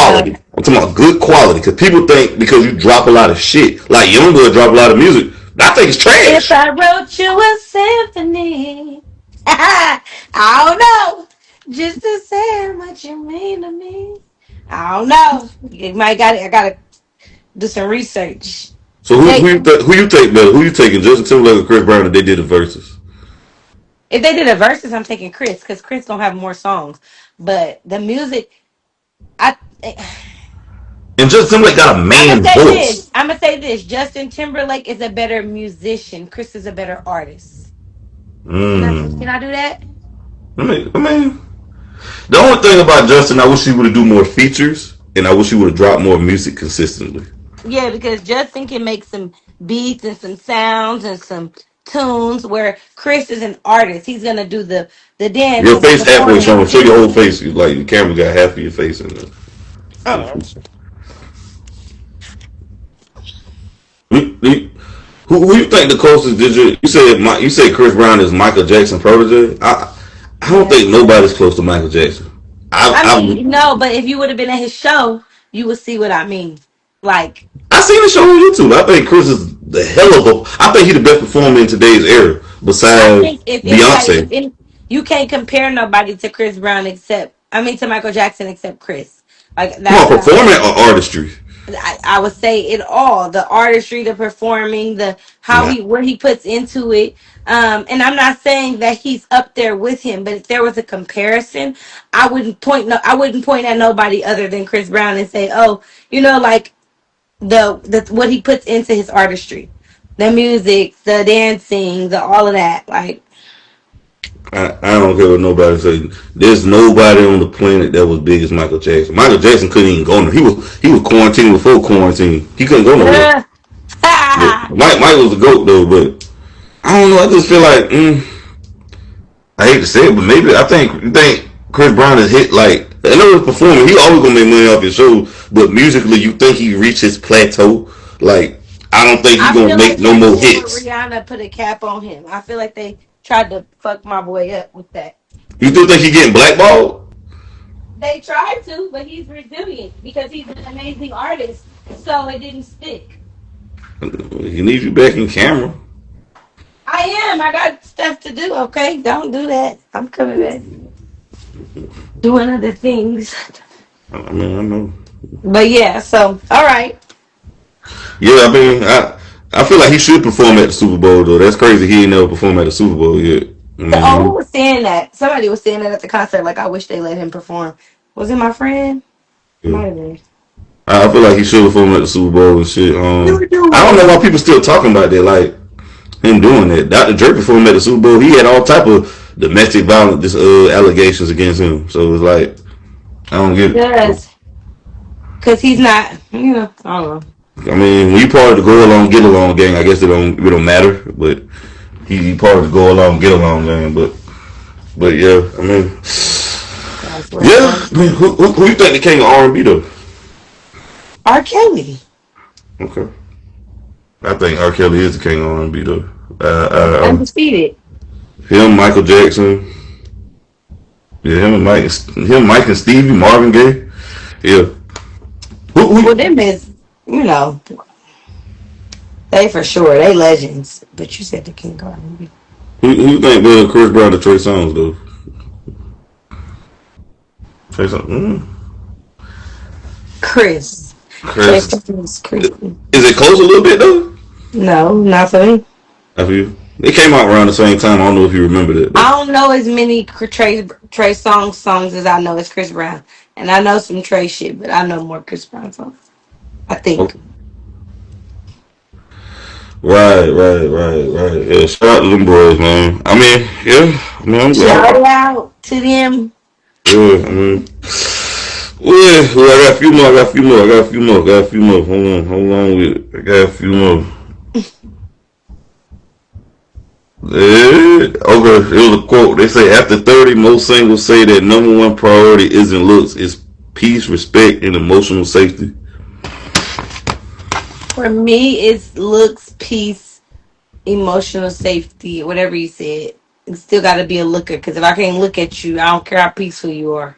Speaker 2: Uh,
Speaker 1: quality. I'm talking about good quality because people think because you drop a lot of shit, like Youngboy drop a lot of music. I think it's
Speaker 2: if
Speaker 1: trash.
Speaker 2: I wrote you a symphony, I don't know. Just to say how much you mean to me. I don't know. You might got it. I gotta do some research.
Speaker 1: So
Speaker 2: Hey,
Speaker 1: who you take better? Who you taking, Justin Timberlake or Chris Brown? If they did the verses.
Speaker 2: if they did a verses, I'm taking Chris because Chris gonna have more songs. But the music, I
Speaker 1: And Justin Timberlake got a
Speaker 2: I'm gonna
Speaker 1: man
Speaker 2: say
Speaker 1: voice.
Speaker 2: this. I'm gonna say this. Justin Timberlake is a better musician. Chris is a better artist. Can
Speaker 1: Mm.
Speaker 2: I do that?
Speaker 1: I mean, the only thing about Justin, I wish he would have do more features, and I wish he would have dropped more music consistently.
Speaker 2: Yeah, because Justin can make some beats and some sounds and some tunes. Where Chris is an artist. He's gonna do the
Speaker 1: Your
Speaker 2: dancing, the
Speaker 1: face halfway
Speaker 2: performing.
Speaker 1: shown. Show your whole face. Like the camera got half of your face in it.
Speaker 2: Oh,
Speaker 1: Who you think the closest did you said Chris Brown is Michael Jackson protege? I don't
Speaker 2: yeah.
Speaker 1: think nobody's close to Michael Jackson.
Speaker 2: I
Speaker 1: I
Speaker 2: mean, no, but if you would have been at his show, you would see what I mean. Like,
Speaker 1: I seen the show on YouTube. I think Chris is the hell of a. I think he's the best performer in today's era,
Speaker 2: I
Speaker 1: besides
Speaker 2: think if anybody,
Speaker 1: Beyonce.
Speaker 2: you can't compare nobody to Chris Brown except, I mean, to Michael Jackson except Chris. Like
Speaker 1: Come
Speaker 2: that's
Speaker 1: on,
Speaker 2: what I would
Speaker 1: performing
Speaker 2: say.
Speaker 1: or artistry.
Speaker 2: I would say it all: the artistry, the performing, the how
Speaker 1: Nah,
Speaker 2: he what he puts into it. And I'm not saying that he's up there with him, but if there was a comparison, I wouldn't point at nobody other than Chris Brown and say, oh, like the what he puts into his artistry, the music, the dancing, the all of that. Like,
Speaker 1: I don't care what nobody say. There's nobody on the planet that was big as Michael Jackson. Michael Jackson couldn't even go nowhere. He was quarantined before quarantine. He couldn't go nowhere.
Speaker 2: ugh.
Speaker 1: But Mike was the goat though. But I don't know. I just feel like I hate to say it, but maybe I think Chris Brown has hit like I know his performing. He always gonna make money off his show, but musically, you think he reached his plateau? Like I don't think he
Speaker 2: I
Speaker 1: gonna
Speaker 2: feel
Speaker 1: make
Speaker 2: like
Speaker 1: no
Speaker 2: him
Speaker 1: more
Speaker 2: being with
Speaker 1: hits.
Speaker 2: Rihanna put a cap on him. I feel like they tried to fuck my boy up with that.
Speaker 1: You still think he getting blackballed?
Speaker 2: They tried to, but he's resilient because he's an amazing artist. So it didn't stick.
Speaker 1: He needs you back in camera.
Speaker 2: I am. I got stuff to do. Okay, don't do that. I'm coming back doing other things.
Speaker 1: I mean, I know.
Speaker 2: But yeah. So all right.
Speaker 1: Yeah, I mean, I feel like he should perform at the Super Bowl though. That's crazy. He ain't never performed at the Super Bowl yet. I
Speaker 2: So, oh, who
Speaker 1: mean,
Speaker 2: was saying that? Somebody was saying that at the concert. Like, I wish they let him perform. Was it my friend?
Speaker 1: yeah.
Speaker 2: Might have been.
Speaker 1: I feel like he should perform at the Super Bowl and shit.
Speaker 2: You were
Speaker 1: I don't
Speaker 2: doing.
Speaker 1: know why people still talking about that. Like him doing that. Dr. Dre performed at the Super Bowl. He had all type of domestic violence allegations against him. So it's like I don't
Speaker 2: He
Speaker 1: get it.
Speaker 2: does. Because he's not, I don't know.
Speaker 1: I mean, when you part of the go along get along gang, I guess it don't matter. But he part of the go along get along gang. But yeah, I mean.
Speaker 2: That's what
Speaker 1: Yeah,
Speaker 2: I'm.
Speaker 1: I mean, who you think the king of R&B though?
Speaker 2: R. Kelly.
Speaker 1: Okay, I think R. Kelly is the king of R&B though.
Speaker 2: Undefeated.
Speaker 1: Him, Michael Jackson, yeah, Mike and Stevie, Marvin Gaye, yeah.
Speaker 2: Well,
Speaker 1: Who
Speaker 2: them is, they for sure. They legends. But you said the King Kong.
Speaker 1: who you think Chris Brown and Trey Songz though? Trey Songz,
Speaker 2: Chris. Trey
Speaker 1: Chris,
Speaker 2: Songz is creepy.
Speaker 1: is it close a little bit though?
Speaker 2: No, not for me.
Speaker 1: Have you? It came out around the same time. I don't know if you remember that
Speaker 2: I
Speaker 1: though.
Speaker 2: don't know as many Trey songs as I know as Chris Brown, and I know some Trey shit, but I know more Chris Brown songs. I think.
Speaker 1: Okay. Right. Yeah, shout out to them boys, man. I mean, yeah. I mean, I'm glad.
Speaker 2: Shout out to them.
Speaker 1: Yeah, I mean, well, I got a few more. Hold on with it. I got a few more. Okay, it was a quote. They say after 30, most singles say that number one priority isn't looks, it's peace, respect, and emotional safety.
Speaker 2: For me, it's looks, peace, emotional safety, whatever you said. You still got to be a looker because if I can't look at you, I don't care how peaceful you are.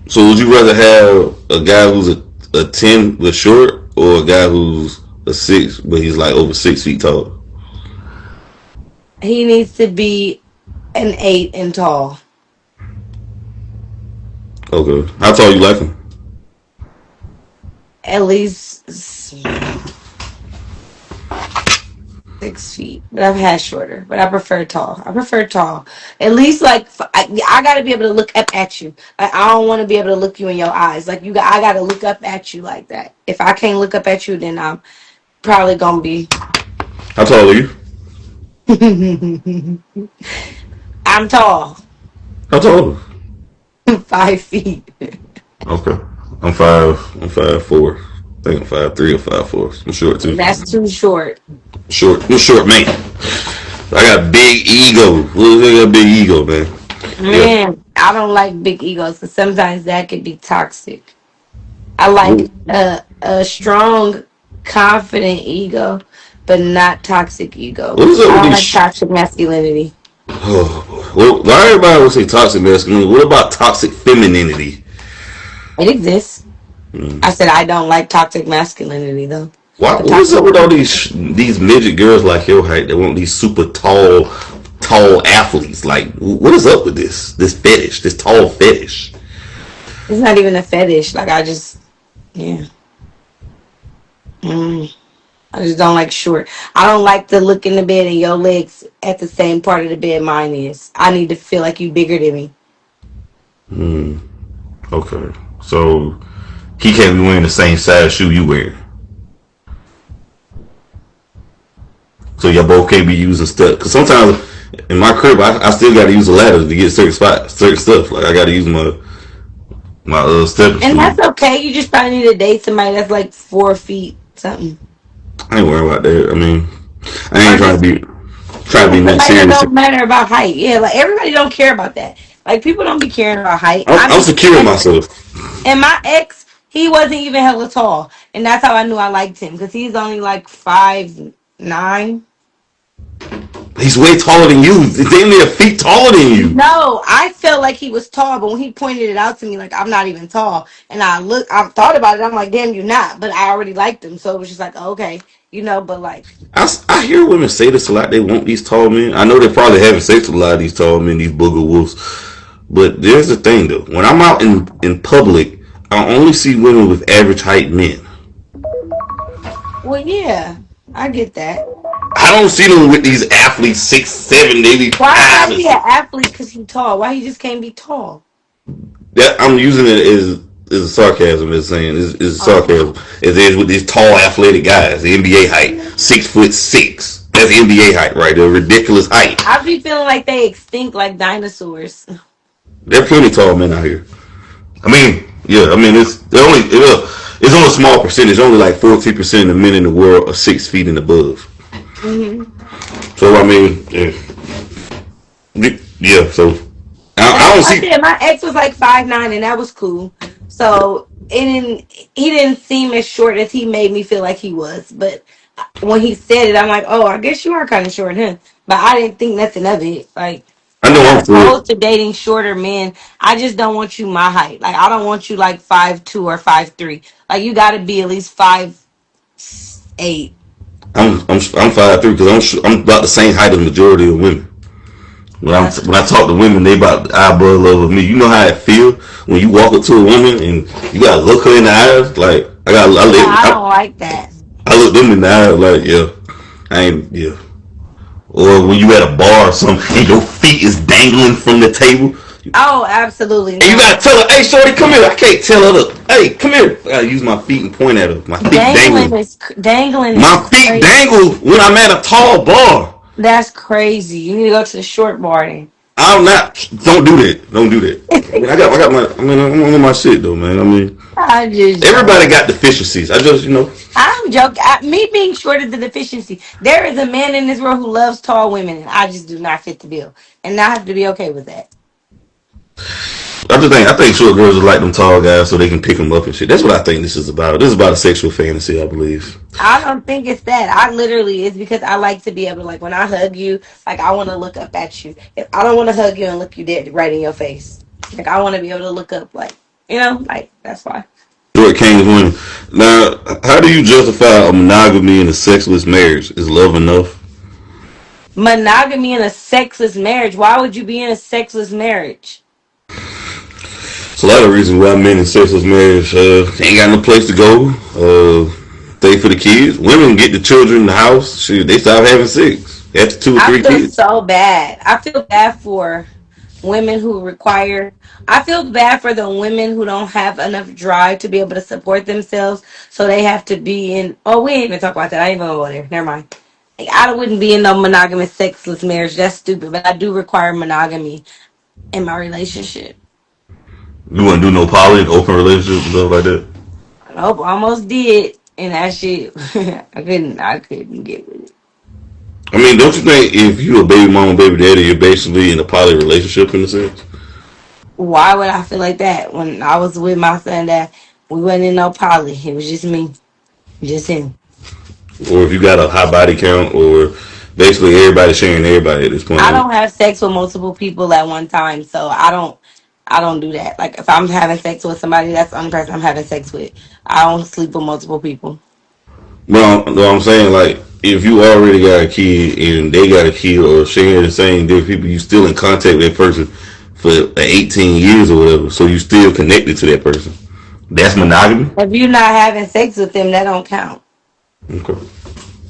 Speaker 1: So, would you rather have a guy who's a 10 but short, or a guy who's a 6 but he's like over 6 feet tall?
Speaker 2: He needs to be an 8 and tall.
Speaker 1: Okay, how tall you like him?
Speaker 2: At least 6 6 feet, but I've had shorter. But I prefer tall. I prefer tall. At least like I got to be able to look up at you. Like I don't want to be able to look you in your eyes. Like I got to look up at you like that. If I can't look up at you, then I'm probably gonna be.
Speaker 1: How tall are you?
Speaker 2: I'm tall.
Speaker 1: How tall are you?
Speaker 2: 5 feet.
Speaker 1: Okay. I'm 5'4". I think I'm 5'3" or 5'4". I'm short too.
Speaker 2: That's too short.
Speaker 1: I'm short man. I got big ego. I got big ego, man. Yeah.
Speaker 2: Man, I don't like big egos because sometimes that could be toxic. I like a strong, confident ego, but not toxic ego.
Speaker 1: What is up
Speaker 2: I
Speaker 1: with
Speaker 2: don't
Speaker 1: these?
Speaker 2: like toxic masculinity.
Speaker 1: Oh, well, why everybody would say toxic masculinity? What about toxic femininity?
Speaker 2: It exists.
Speaker 1: Mm.
Speaker 2: I said I don't like toxic masculinity though.
Speaker 1: Why?
Speaker 2: But
Speaker 1: What is
Speaker 2: toxic
Speaker 1: up with all these midget girls like your height that want these super tall athletes? Like, what is up with this fetish, this tall fetish?
Speaker 2: it's not even a fetish. Like I just yeah. Mm. I just don't like short. I don't like to look in the bed and your legs at the same part of the bed mine is. I need to feel like you bigger than me.
Speaker 1: Hmm. Okay. So he can't be wearing the same size shoe you wear. So y'all both can't be using stuff. Cause sometimes in my crib, I still got to use a ladder to get certain spots, certain stuff. Like I got to use my stepping
Speaker 2: And
Speaker 1: stool.
Speaker 2: that's okay. You just probably need to date somebody that's like 4 feet something.
Speaker 1: I ain't worrying about that. I mean, I ain't
Speaker 2: Or
Speaker 1: trying
Speaker 2: just
Speaker 1: to be trying to
Speaker 2: yeah,
Speaker 1: be that
Speaker 2: somebody that
Speaker 1: serious.
Speaker 2: don't matter about height. Yeah, like everybody don't care about that. Like people don't be caring about height.
Speaker 1: I'm secure in myself.
Speaker 2: And my ex, he wasn't even hella tall, and that's how I knew I liked him because he's only like 5'9".
Speaker 1: He's way taller than you. He's damn near feet taller than you.
Speaker 2: No, I felt like he was tall, but when he pointed it out to me, like I'm not even tall, and I thought about it. I'm like, damn, you're not. But I already liked him, so it was just like, okay, But like,
Speaker 1: I hear women say this a lot. They want these tall men. I know they're probably having sex with a lot of these tall men, these booger wolves. But there's the thing though. When I'm out in public, I only see women with average height men.
Speaker 2: well, yeah, I get that.
Speaker 1: I don't see them with these athletes 6'7", maybe
Speaker 2: Why
Speaker 1: five
Speaker 2: gotta
Speaker 1: and
Speaker 2: be an
Speaker 1: six.
Speaker 2: athlete because he tall? Why he just can't be tall?
Speaker 1: That I'm using it as a sarcasm, as saying is
Speaker 2: Oh.
Speaker 1: sarcasm. As is with these tall athletic guys, the NBA height, 6'6". That's the NBA height, right? The ridiculous height.
Speaker 2: I be feeling like they extinct like dinosaurs.
Speaker 1: There are plenty tall men out here. I mean, yeah, I mean it's only a small percentage. Only like 14% of men in the world are 6 feet and above.
Speaker 2: Hmm.
Speaker 1: So I mean, yeah. So
Speaker 2: And
Speaker 1: I
Speaker 2: that's
Speaker 1: don't
Speaker 2: what I
Speaker 1: see.
Speaker 2: said. My ex was like 5'9", and that was cool. So he didn't seem as short as he made me feel like he was. But when he said it, I'm like, oh, I guess you are kind of short, huh? But I didn't think nothing of it. Like,
Speaker 1: I
Speaker 2: I'm
Speaker 1: know
Speaker 2: not
Speaker 1: I'm short.
Speaker 2: opposed to dating shorter men. I just don't want you my height. Like, I don't want you like 5'2" or 5'3". Like, you got to be at least 5'8".
Speaker 1: I'm 5'3" because I'm about the same height as the majority of women.
Speaker 2: That's
Speaker 1: When I talk to women, they about the eyebrow level of me. You know how it feel when you walk up to a woman and you gotta look her in the eyes. Like
Speaker 2: yeah, I don't like that.
Speaker 1: I look them in the eyes. Like yeah, I ain't yeah. Or when you at a bar or something and your feet is dangling from the table.
Speaker 2: Oh, absolutely
Speaker 1: And you
Speaker 2: no.
Speaker 1: gotta tell her, hey, shorty, come here. I can't tell her, look, hey, come here. I gotta use my feet and point at her. My feet dangling.
Speaker 2: Dangling is
Speaker 1: My feet dangle
Speaker 2: crazy.
Speaker 1: when I'm at a tall bar.
Speaker 2: That's crazy. You need to go to the short bar then.
Speaker 1: I'm not. Don't do that. Don't do that. I mean, I got my. I mean, I'm on my shit though, man. I mean,
Speaker 2: I just joke.
Speaker 1: everybody got deficiencies. I just,
Speaker 2: I'm joking. Me being short is the deficiency. There is a man in this world who loves tall women, and I just do not fit the bill, and I have to be okay with that.
Speaker 1: I think short girls are like them tall guys so they can pick them up and shit. That's what I think this is about. This is about a sexual fantasy, I believe.
Speaker 2: I don't think it's that. I literally it's because I like to be able to like when I hug you, like I want to look up at you. If I don't want to hug you and look you dead right in your face, like I want to be able to look up, like like that's why.
Speaker 1: Short King's winning. Now, how do you justify a monogamy in a sexless marriage? Is love enough?
Speaker 2: Monogamy in a sexless marriage. Why would you be in a sexless marriage?
Speaker 1: It's a lot of reasons why men in sexless marriage ain't got no place to go. Stay for the kids. Women get the children in the house. Shoot, they stop having sex after two or
Speaker 2: I
Speaker 1: three
Speaker 2: feel
Speaker 1: kids.
Speaker 2: so bad. I feel bad for women who require. I feel bad for the women who don't have enough drive to be able to support themselves, so they have to be in. Oh, we ain't even talk about that. I ain't even gonna go there. Never mind. Like, I wouldn't be in no monogamous, sexless marriage. That's stupid. But I do require monogamy in my relationship.
Speaker 1: You wouldn't do no poly, open relationships and stuff like that.
Speaker 2: I hope I almost did, and that shit, I couldn't. I couldn't get with it.
Speaker 1: I mean, don't you think if you a baby mama, baby daddy, you're basically in a poly relationship in a sense?
Speaker 2: Why would I feel like that when I was with my son? That we wasn't in no poly. It was just me, just him.
Speaker 1: Or if you got a high body count, or basically everybody sharing everybody at this point?
Speaker 2: I don't have sex with multiple people at one time, so I don't do that. Like if I'm having sex with somebody, that's the only person I'm having sex with. I don't sleep with multiple people.
Speaker 1: Well, no, I'm saying like if you already got a kid and they got a kid or sharing the same different people, you still in contact with that person for 18 years or whatever, so you still connected to that person. That's monogamy.
Speaker 2: If you're not having sex with them, that don't count.
Speaker 1: Okay,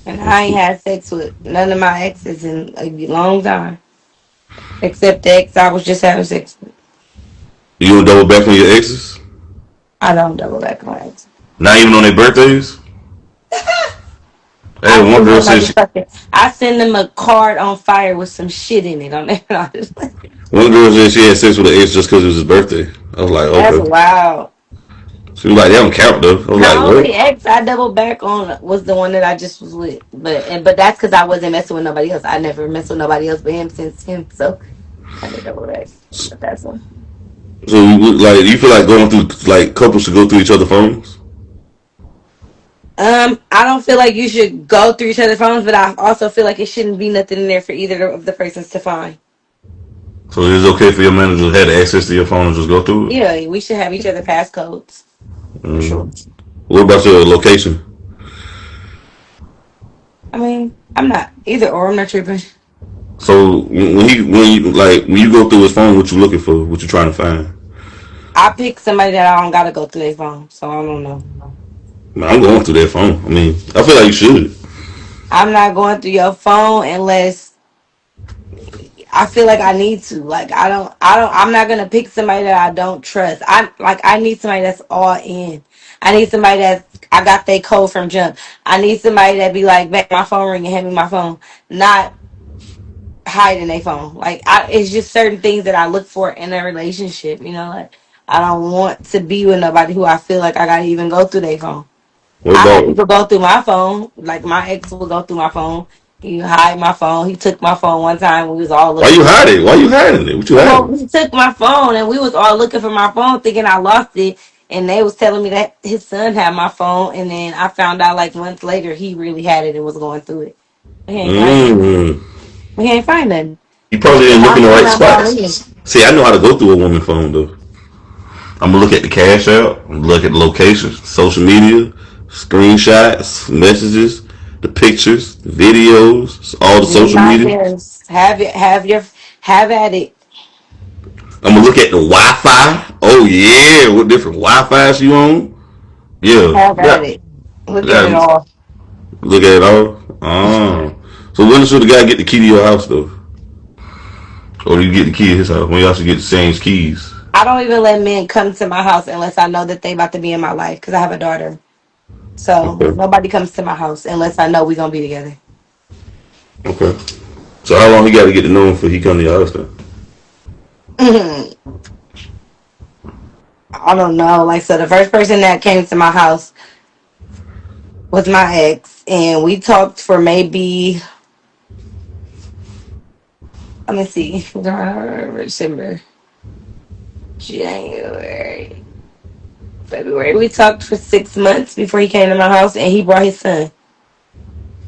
Speaker 2: And
Speaker 1: that's
Speaker 2: I ain't
Speaker 1: cool.
Speaker 2: had sex with none of my exes in a long time, except the ex I was just having sex with.
Speaker 1: You don't double back on your exes,
Speaker 2: I don't double back on exes.
Speaker 1: not even on their birthdays. Hey,
Speaker 2: I
Speaker 1: one
Speaker 2: send
Speaker 1: girl
Speaker 2: them
Speaker 1: said she,
Speaker 2: motherfucking. I send them a card on fire with some shit in it on there.
Speaker 1: one girl said she had sex with an ex just because it was his birthday. I was like,
Speaker 2: That's
Speaker 1: okay.
Speaker 2: wild.
Speaker 1: She was like, that don't count though. I was
Speaker 2: The
Speaker 1: like,
Speaker 2: only
Speaker 1: what?
Speaker 2: ex I double back on was the one that I just was with, but that's because I wasn't messing with nobody else. I never messed with nobody else but him since him, so I did double back. But that's one.
Speaker 1: So like, you feel like going through like couples should go through each other's phones?
Speaker 2: I don't feel like you should go through each other's phones, but I also feel like it shouldn't be nothing in there for either of the persons to find.
Speaker 1: So it's okay for your manager to have access to your phone and just go through it?
Speaker 2: Yeah, we should have each other passcodes for sure.
Speaker 1: What about your location?
Speaker 2: I mean, I'm not either or. I'm not tripping.
Speaker 1: So when you go through his phone, what you looking for? What you trying to find?
Speaker 2: I pick somebody that I don't gotta go through their phone, so I don't know.
Speaker 1: Man, I'm going through that phone. I mean, I feel like you should.
Speaker 2: I'm not going through your phone unless I feel like I need to. Like I'm not gonna pick somebody that I don't trust. I need somebody that's all in. I need somebody that's I got their code from jump. I need somebody that be like, back my phone ring and hand me my phone. Not hiding their phone. It's just certain things that I look for in a relationship, like I don't want to be with nobody who I feel like I gotta even go through their phone.
Speaker 1: What
Speaker 2: I had
Speaker 1: about
Speaker 2: people go through my phone. Like my ex would go through my phone. He hide my phone. He took my phone one time. We was all
Speaker 1: why
Speaker 2: looking
Speaker 1: you
Speaker 2: for it.
Speaker 1: hiding? Why you hiding it? What you
Speaker 2: Well,
Speaker 1: hiding?
Speaker 2: he took my phone and we was all looking for my phone, thinking I lost it. And they was telling me that his son had my phone. And then I found out like months later he really had it and was going through it. We can't find nothing.
Speaker 1: Mm.
Speaker 2: We can't find nothing.
Speaker 1: You probably didn't look
Speaker 2: My
Speaker 1: in the
Speaker 2: phone
Speaker 1: right
Speaker 2: not
Speaker 1: spots.
Speaker 2: found me.
Speaker 1: See, I know how to go through a woman's phone though. I'm gonna look at the cash out. I'm gonna look at the location, social media, screenshots, messages, the pictures, the videos, all the
Speaker 2: Me and
Speaker 1: social
Speaker 2: my
Speaker 1: media.
Speaker 2: parents have at it.
Speaker 1: I'm gonna look at the Wi-Fi. Oh yeah, what different Wi-Fi's you on? Yeah,
Speaker 2: Have at
Speaker 1: yeah.
Speaker 2: it. Look at it
Speaker 1: Got
Speaker 2: all.
Speaker 1: look at it all. Oh, so when should the guy get the key to your house though? Or do you get the key to his house? When y'all should get the same keys?
Speaker 2: I don't even let men come to my house unless I know that they about to be in my life because I have a daughter. So
Speaker 1: Okay,
Speaker 2: nobody comes to my house unless I know we're gonna be together.
Speaker 1: okay. So how long he got to get to know him before he come to your house then?
Speaker 2: I don't know. Like, so the first person that came to my house was my ex, and we talked for maybe, let me see, December, January, February. We talked for 6 months before he came to my house, and he brought his son.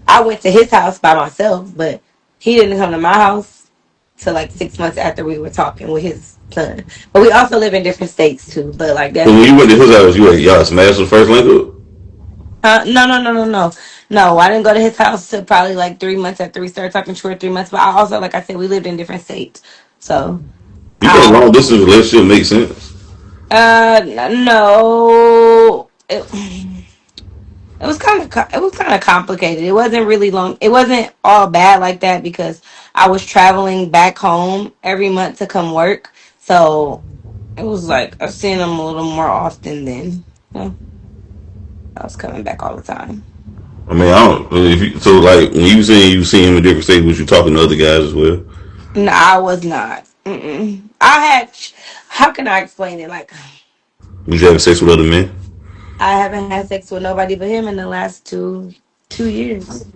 Speaker 2: I went to his house by myself, but he didn't come to my house till like 6 months after we were talking with his son. But we also live in different states too. But like
Speaker 1: So
Speaker 2: that's
Speaker 1: when you went to his house, you had y'all smashed the first link up.
Speaker 2: no, no, no, no, no, no. I didn't go to his house till probably like 3 months after we started talking, 2 or 3 months. But I also, like I said, we lived in different states, so
Speaker 1: You think
Speaker 2: I
Speaker 1: long distance relationship makes sense?
Speaker 2: no. it was kind of complicated. It wasn't really long. It wasn't all bad like that because I was traveling back home every month to come work. So it was like I seen him a little more often than I was coming back all the time.
Speaker 1: I mean, I don't. If you, so, like when you saying you see him in different states, was you talking to other guys as well?
Speaker 2: No, I was not. Mm-mm. I had. How can I explain it? Like
Speaker 1: Was you having sex with other men?
Speaker 2: I haven't had sex with nobody but him in the last two years.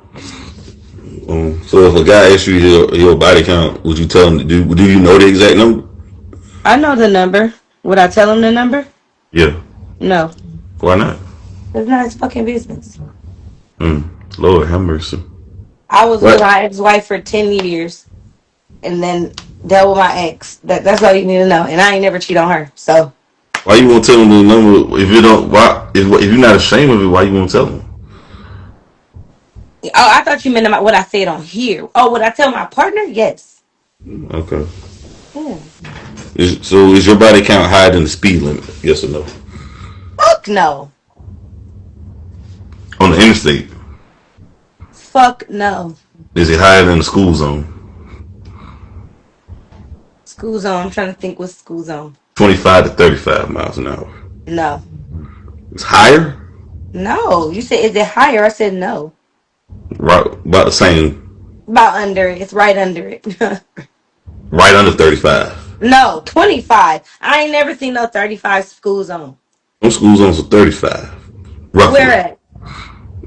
Speaker 1: So if a guy asked you your body count, would you tell him? Do you know the exact number?
Speaker 2: I know the number. Would I tell him the number?
Speaker 1: Yeah.
Speaker 2: No,
Speaker 1: Why not?
Speaker 2: it's not his fucking business.
Speaker 1: Mm. Lord have mercy.
Speaker 2: I was with
Speaker 1: What?
Speaker 2: my ex-wife for 10 years, and then dealt with my ex. That's all you need to know. And I ain't never cheat on her. So,
Speaker 1: Why you won't tell him the number if you don't? Why if you're not ashamed of it? Why you won't tell him?
Speaker 2: oh, I thought you meant about what I said on here. Oh, would I tell my partner? Yes.
Speaker 1: Okay.
Speaker 2: Yeah.
Speaker 1: So is your body count higher than the speed limit? Yes or no?
Speaker 2: Fuck no.
Speaker 1: On the interstate,
Speaker 2: Fuck no.
Speaker 1: is it higher than the school zone?
Speaker 2: School zone. I'm trying to think what school zone.
Speaker 1: 25 to 35 miles an hour.
Speaker 2: No.
Speaker 1: It's higher,
Speaker 2: No. You said is it higher? I said no.
Speaker 1: right? About the same,
Speaker 2: About under it. It's right under it.
Speaker 1: right under 35.
Speaker 2: No, 25. I ain't never seen no 35 school zone.
Speaker 1: Some school zones are 35,
Speaker 2: Where
Speaker 1: roughly,
Speaker 2: at?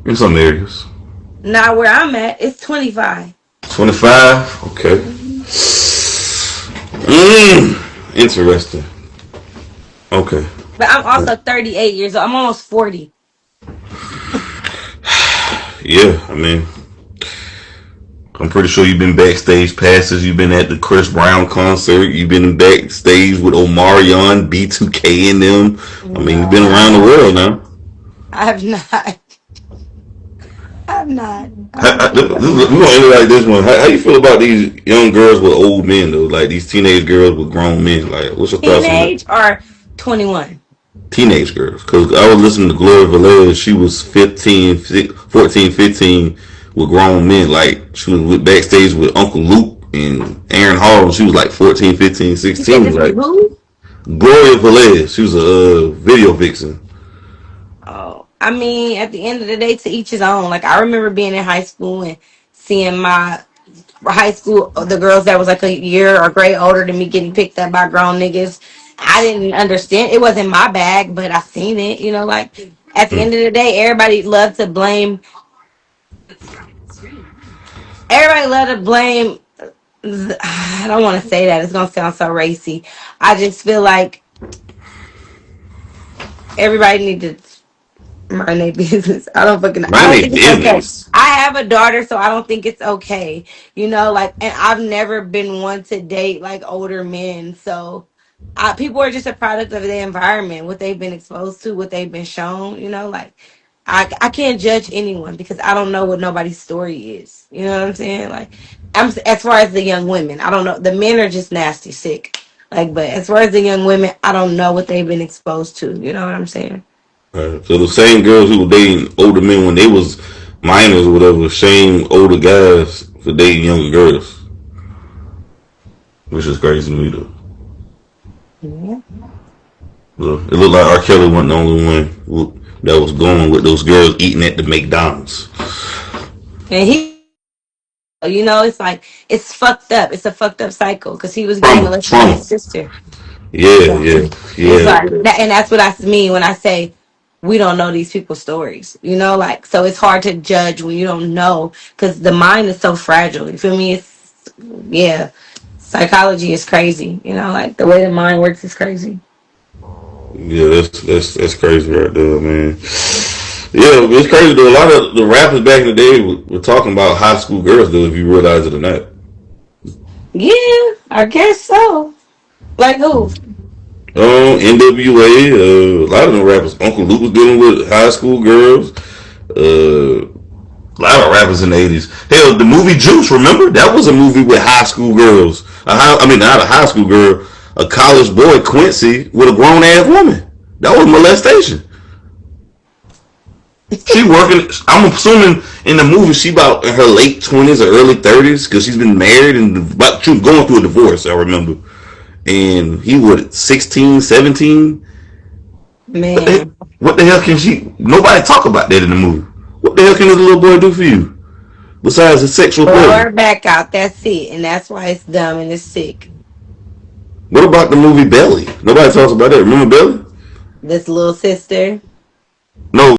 Speaker 1: in some areas.
Speaker 2: Not where I'm at. It's 25.
Speaker 1: 25. Okay.
Speaker 2: Mhm.
Speaker 1: Interesting. Okay.
Speaker 2: But I'm also 38 years old. I'm almost 40.
Speaker 1: Yeah, I mean, I'm pretty sure you've been backstage passes. You've been at the Chris Brown concert. You've been backstage with Omarion, B2K, and them. I mean, you've
Speaker 2: No,
Speaker 1: been
Speaker 2: I
Speaker 1: around the
Speaker 2: haven't.
Speaker 1: world now.
Speaker 2: I have not. I'm not. I don't
Speaker 1: We're
Speaker 2: think so.
Speaker 1: gonna end it like this one. How you feel about these young girls with old men though? Like these teenage girls with grown men. Like, what's your thoughts on that?
Speaker 2: Teenage or 21?
Speaker 1: Teenage girls. Because I was listening to Gloria Velez. She was 15, 14, 15 with grown men. Like she was backstage with Uncle Luke and Aaron Hall. And she was like 14, 15,
Speaker 2: You said
Speaker 1: 16.
Speaker 2: this was
Speaker 1: Like
Speaker 2: who?
Speaker 1: Gloria Velez. She was a video vixen.
Speaker 2: Oh, I mean, at the end of the day, to each his own. Like, I remember being in high school and seeing my high school, the girls that was like a year or grade older than me getting picked up by grown niggas. I didn't understand. It wasn't my bag, but I seen it. Like at the
Speaker 1: Mm.
Speaker 2: end of the day, everybody loved to blame. Everybody loved to blame. I don't want to say that. It's gonna sound so racy. I just feel like everybody need to mind their business. I don't fucking. I
Speaker 1: Mind
Speaker 2: don't
Speaker 1: their
Speaker 2: think it's okay.
Speaker 1: business.
Speaker 2: I have a daughter, so I don't think it's okay. Like, and I've never been one to date like older men. So, people are just a product of their environment, what they've been exposed to, what they've been shown. Like, I can't judge anyone because I don't know what nobody's story is. You know what I'm saying? Like, as far as the young women, I don't know. The men are just nasty, sick. Like, but as far as the young women, I don't know what they've been exposed to. You know what I'm saying?
Speaker 1: So the same girls who were dating older men when they was minors or whatever, shame older guys for dating younger girls, which is crazy to me though.
Speaker 2: Yeah.
Speaker 1: So it looked like R. Kelly wasn't the only one that was going with those girls eating at the McDonald's.
Speaker 2: And it's like it's fucked up. It's a fucked up cycle because he was getting
Speaker 1: Trauma,
Speaker 2: molested by
Speaker 1: trauma.
Speaker 2: his sister.
Speaker 1: Yeah,
Speaker 2: So
Speaker 1: yeah,
Speaker 2: it's
Speaker 1: yeah.
Speaker 2: like that, and that's what I mean when I say we don't know these people's stories. Like so it's hard to judge when you don't know because the mind is so fragile. You feel me? It's yeah, psychology is crazy. Like the way the mind works is crazy.
Speaker 1: Yeah, that's crazy right there, man. Yeah, it's crazy though. A lot of the rappers back in the day were talking about high school girls though, if you realize it or not.
Speaker 2: Yeah, I guess so. Like who?
Speaker 1: NWA, a lot of them rappers. Uncle Luke was dealing with high school girls. A lot of rappers in the 80s. Hell, the movie Juice, remember? That was a movie with high school girls. I mean, not a high school girl, a college boy, Quincy, with a grown ass woman. That was molestation. She working. I'm assuming in the movie she about in her late 20s or early 30s because she's been married and about she was going through a divorce. I remember, and he was 16, 17.
Speaker 2: Man,
Speaker 1: What the hell can she? Nobody talk about that in the movie. What the hell can this little boy do for you besides a sexual
Speaker 2: blow
Speaker 1: pleasure?
Speaker 2: her back out. That's it, and that's why it's dumb and it's sick.
Speaker 1: What about the movie Belly? Nobody talks about that. Remember Belly?
Speaker 2: This little sister.
Speaker 1: No,